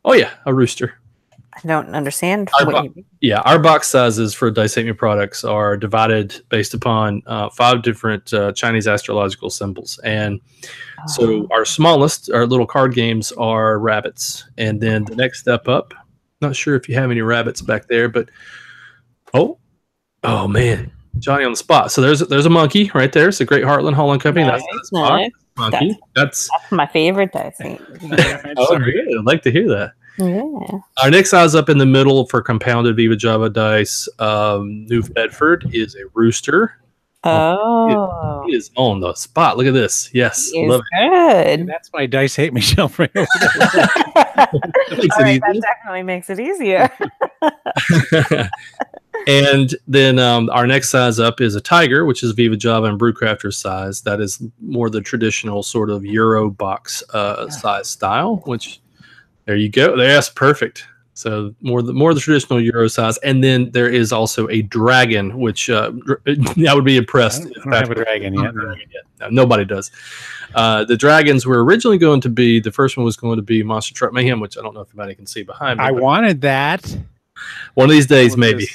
Speaker 3: Oh yeah, a rooster.
Speaker 2: I don't understand
Speaker 3: Our
Speaker 2: what you mean.
Speaker 3: Yeah, our box sizes for Dice Hate Me products are divided based upon 5 different Chinese astrological symbols. And so our smallest, our little card games are rabbits. And then the next step up, not sure if you have any rabbits back there, but oh man, Johnny on the spot. So there's a monkey right there. It's a Great Heartland Hall and Company.
Speaker 2: Nice,
Speaker 3: That's the spot.
Speaker 2: nice.
Speaker 3: Monkey. That's
Speaker 2: my favorite dice.
Speaker 3: oh, good. I'd like to hear that.
Speaker 2: Yeah.
Speaker 3: Our next size up in the middle for compounded Viva Java dice, New Bedford, is a rooster.
Speaker 2: Oh,
Speaker 3: He is on the spot. Look at this. Yes, love
Speaker 2: good.
Speaker 1: And that's my Dice Hate Me shelf right over there.
Speaker 2: That definitely makes it easier.
Speaker 3: And then our next size up is a tiger, which is Viva Java and Brewcrafter size. That is more the traditional sort of Euro box size style, which there you go. That's perfect. So more the traditional Euro size. And then there is also a dragon, which I would be impressed.
Speaker 1: I don't have a dragon yet.
Speaker 3: No, nobody does. The dragons were originally going to be, the first one was going to be Monster Truck Mayhem, which I don't know if anybody can see behind me.
Speaker 1: I wanted that.
Speaker 3: One of these days, maybe.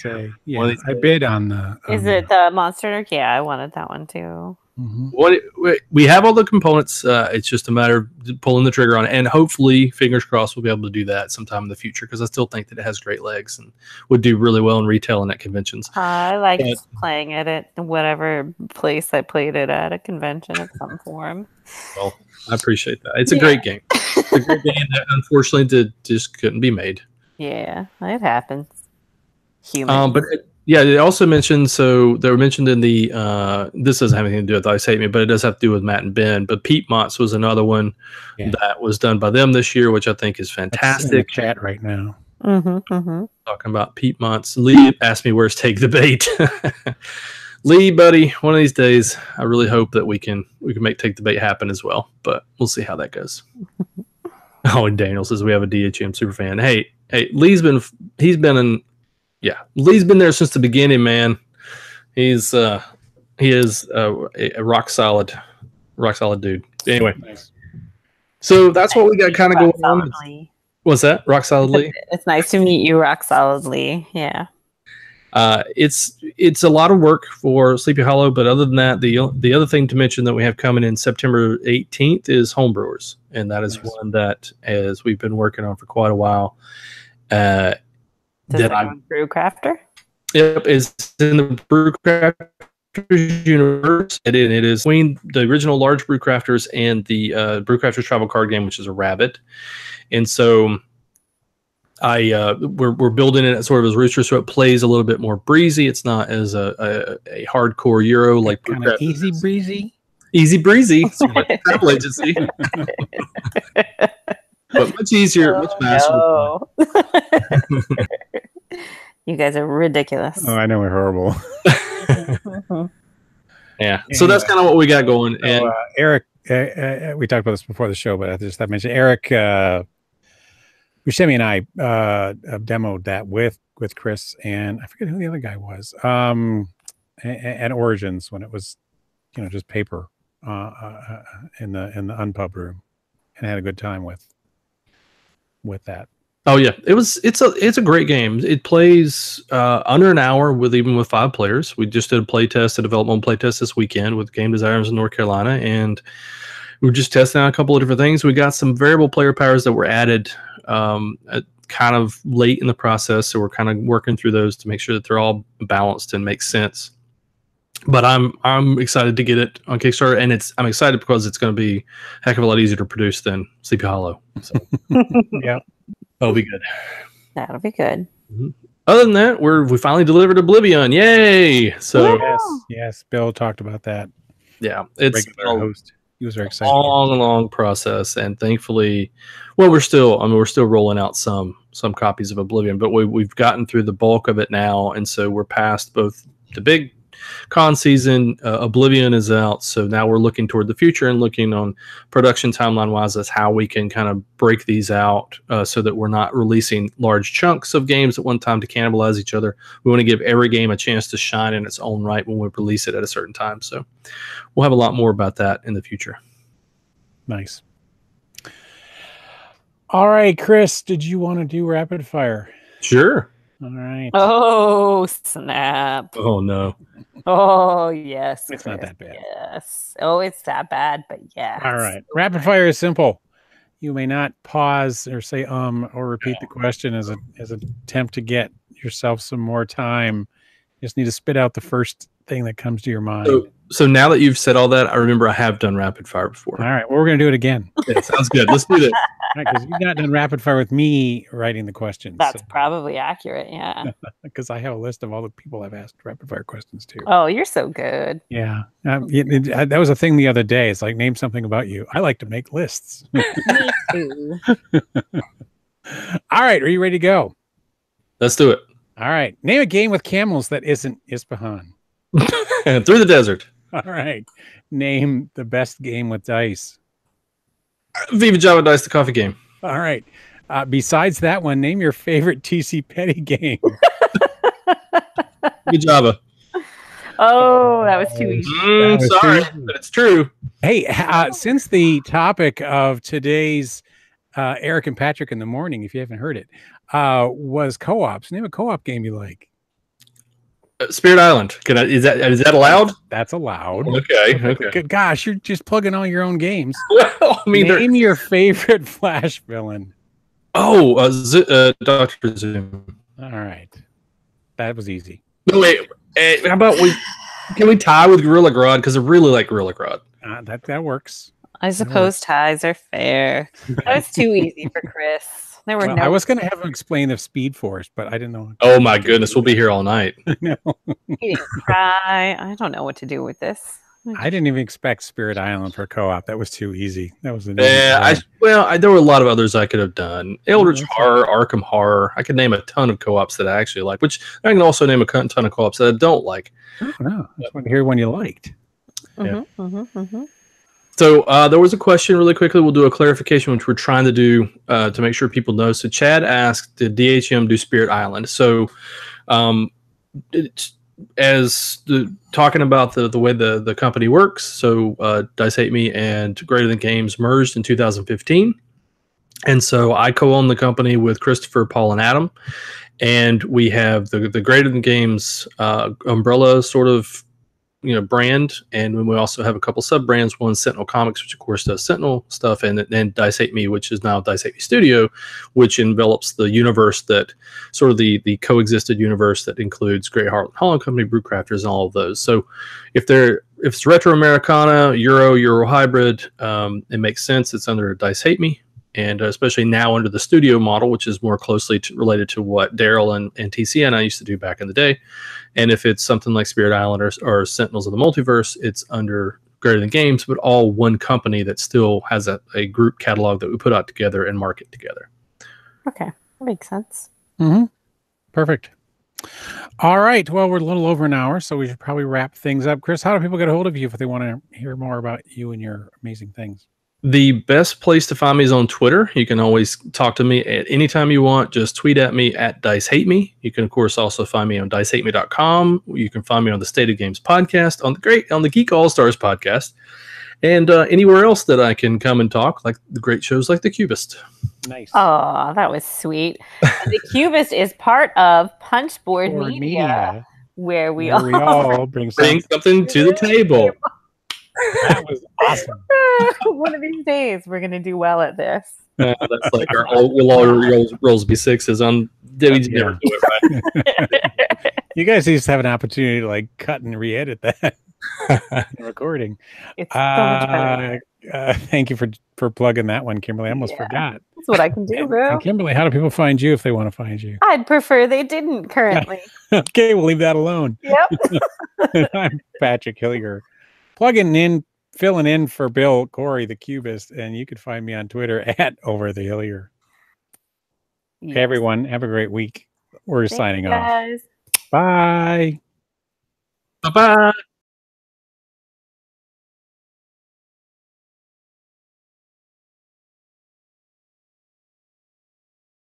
Speaker 1: Yeah, I bid on the.
Speaker 2: Is it the Monster? Yeah, I wanted that one too.
Speaker 1: Mm-hmm.
Speaker 3: We have all the components. It's just a matter of pulling the trigger on it, and hopefully, fingers crossed, we'll be able to do that sometime in the future. Because I still think that it has great legs and would do really well in retail and at conventions.
Speaker 2: I liked playing it at whatever place I played it at a convention of some form.
Speaker 3: Well, I appreciate that. It's a great game. It's a great game that unfortunately just couldn't be made.
Speaker 2: Yeah, it happens. Human.
Speaker 3: But it also mentioned, so they were mentioned in the this doesn't have anything to do with Dice Hate Me, but it does have to do with Matt and Ben. But Piedmont's was another one that was done by them this year, which I think is fantastic.
Speaker 1: That's in the chat right now.
Speaker 3: Talking about Piedmont's. Lee asked me where's Take the Bait. Lee, buddy, one of these days, I really hope that we can make Take the Bait happen as well. But we'll see how that goes. Oh, and Daniel says we have a DHM super fan. Hey, Lee's been there since the beginning, man. He is a rock solid dude. Anyway, nice. So that's what we got kind of going on. What's that? Rock Solid Lee?
Speaker 2: It's nice to meet you, Rock Solid Lee. Yeah.
Speaker 3: It's a lot of work for Sleepy Hollow, but other than that, the other thing to mention that we have coming in September 18th is Homebrewers, and that is one that as we've been working on for quite a while. That I'm
Speaker 2: Brewcrafter.
Speaker 3: Yep, is in the Brewcrafters universe. It is between the original large Brewcrafters and the Brewcrafters travel card game, which is a rabbit, and so. We're building it sort of as Rooster, so it plays a little bit more breezy. It's not as a hardcore Euro like
Speaker 1: kind of easy breezy.
Speaker 3: Easy breezy, travel agency, but much easier, much faster.
Speaker 2: No. You guys are ridiculous.
Speaker 1: Oh, I know we're horrible.
Speaker 3: Yeah, so that's kind of what we got going.
Speaker 1: So,
Speaker 3: and
Speaker 1: Eric, we talked about this before the show, but I mentioned Eric. Buscemi and I demoed that with Chris and I forget who the other guy was at Origins when it was just paper in the unpub room, and had a good time with that.
Speaker 3: Oh yeah, it's a great game. It plays under an hour even with 5 players. We just did a development play test this weekend with Game Designers in North Carolina, and we're just testing out a couple of different things. We got some variable player powers that were added kind of late in the process, so we're kind of working through those to make sure that they're all balanced and make sense. But I'm excited to get it on Kickstarter, and I'm excited because it's going to be a heck of a lot easier to produce than Sleepy Hollow. So
Speaker 1: yeah,
Speaker 3: that'll be good.
Speaker 2: That'll be good.
Speaker 3: Mm-hmm. Other than that, we finally delivered Oblivion. Yay! So
Speaker 1: yes, Bill talked about that.
Speaker 3: Yeah, it's
Speaker 1: host. He was very excited.
Speaker 3: Long process, and thankfully, we're still rolling out some copies of Oblivion, but we've gotten through the bulk of it now, and so we're past both the big con season. Oblivion is out, so now we're looking toward the future and looking on production timeline wise as how we can kind of break these out so that we're not releasing large chunks of games at one time to cannibalize each other. We want to give every game a chance to shine in its own right when we release it at a certain time. So we'll have a lot more about that in the future.
Speaker 1: Nice. All right, Chris, did you want to do rapid fire?
Speaker 3: Sure.
Speaker 1: All right.
Speaker 2: Oh, snap.
Speaker 3: Oh no.
Speaker 2: Oh, yes.
Speaker 1: It's not
Speaker 2: Chris,
Speaker 1: that bad.
Speaker 2: Yes. Oh, it's that bad, but yes.
Speaker 1: All right. Rapid fire is simple. You may not pause or say or repeat the question as an attempt to get yourself some more time. You just need to spit out the first thing that comes to your mind.
Speaker 3: So now that you've said all that, I remember I have done rapid fire before.
Speaker 1: All right. Well, we're going to do it again.
Speaker 3: Yeah, sounds good. Let's do this.
Speaker 1: Because you've not done rapid fire with me writing the questions.
Speaker 2: That's probably accurate. Yeah.
Speaker 1: Because I have a list of all the people I've asked rapid fire questions to.
Speaker 2: Oh, you're so good.
Speaker 1: Yeah. That was a thing the other day. It's like, name something about you. I like to make lists.
Speaker 2: Me too.
Speaker 1: All right. Are you ready to go?
Speaker 3: Let's do it.
Speaker 1: All right. Name a game with camels that isn't Ispahan.
Speaker 3: Through the desert.
Speaker 1: All right. Name the best game with dice.
Speaker 3: Viva Java Dice, the coffee game.
Speaker 1: All right. Besides that one, name your favorite TC Petty game.
Speaker 3: Good Java.
Speaker 2: Oh, that was too easy.
Speaker 3: Sorry, but it's true.
Speaker 1: Hey, since the topic of today's Eric and Patrick in the morning, if you haven't heard it, was co-ops. Name a co-op game you like.
Speaker 3: Spirit Island. Is that allowed?
Speaker 1: That's allowed.
Speaker 3: Okay.
Speaker 1: Good gosh, you're just plugging all your own games.
Speaker 3: Well, I mean,
Speaker 1: name your favorite Flash villain.
Speaker 3: Oh, Dr. Zoom.
Speaker 1: All right, that was easy.
Speaker 3: No, wait. How about can we tie with Gorilla Grodd? Because I really like Gorilla Grodd.
Speaker 1: That works.
Speaker 2: I suppose ties are fair. That was too easy for Chris. There were
Speaker 1: I was going to have him explain the Speed Force, but I didn't know.
Speaker 3: Oh my goodness, we'll be here all night.
Speaker 1: No.
Speaker 2: He didn't cry. I don't know what to do with this.
Speaker 1: I didn't even expect Spirit Island for co-op. That was too easy. That was
Speaker 3: there were a lot of others I could have done. Eldritch Horror, Arkham Horror. I could name a ton of co-ops that I actually like, which I can also name a ton of co-ops that I don't like.
Speaker 1: Oh, no. I just want to hear one you liked.
Speaker 3: So there was a question really quickly. We'll do a clarification, which we're trying to do to make sure people know. So Chad asked, did DHM do Spirit Island? So talking about the way the company works. So Dice Hate Me and Greater Than Games merged in 2015. And so I co-own the company with Christopher, Paul, and Adam. And we have the Greater Than Games umbrella sort of brand, and then we also have a couple sub brands. One, Sentinel Comics, which of course does Sentinel stuff, and then Dice Hate Me, which is now Dice Hate Me Studio, which envelops the universe that sort of the coexisted universe that includes Great Heartland Holland Company, Brewcrafters, and all of those. So if it's retro Americana, Euro hybrid, it makes sense. It's under Dice Hate Me. And especially now under the studio model, which is more closely related to what Daryl and TC and I used to do back in the day. And if it's something like Spirit Island or Sentinels of the Multiverse, it's under Greater Than Games, but all one company that still has a group catalog that we put out together and market together.
Speaker 2: Okay, that makes sense.
Speaker 1: Perfect. All right. Well, we're a little over an hour, so we should probably wrap things up. Chris, how do people get a hold of you if they want to hear more about you and your amazing things?
Speaker 3: The best place to find me is on Twitter. You can always talk to me at any time you want. Just tweet at me at Dice Hate Me. You can, of course, also find me on dicehateme.com. You can find me on the State of Games podcast, on the Geek All Stars podcast, and anywhere else that I can come and talk, like the great shows like the Cubist.
Speaker 1: Nice.
Speaker 2: Oh, that was sweet. The Cubist is part of Punchboard Media, where we all
Speaker 3: bring something to the table.
Speaker 1: That was awesome.
Speaker 2: One of these days, we're going to do well at this.
Speaker 3: That's like we'll all rolls be sixes on Debbie's never do it right.
Speaker 1: You guys used to have an opportunity to like cut and re-edit that recording.
Speaker 2: It's so much better.
Speaker 1: Thank you for plugging that one, Kimberly. I almost forgot.
Speaker 2: That's what I can do, bro.
Speaker 1: And Kimberly, how do people find you if they want to find you?
Speaker 2: I'd prefer they didn't currently.
Speaker 1: Okay, we'll leave that alone.
Speaker 2: Yep.
Speaker 1: I'm Patrick Hillier. Filling in for Bill Corey, the Cubist, and you can find me on Twitter at Over the Hillier. Yes. Hey, everyone, have a great week. We're signing off. Bye.
Speaker 3: Bye-bye.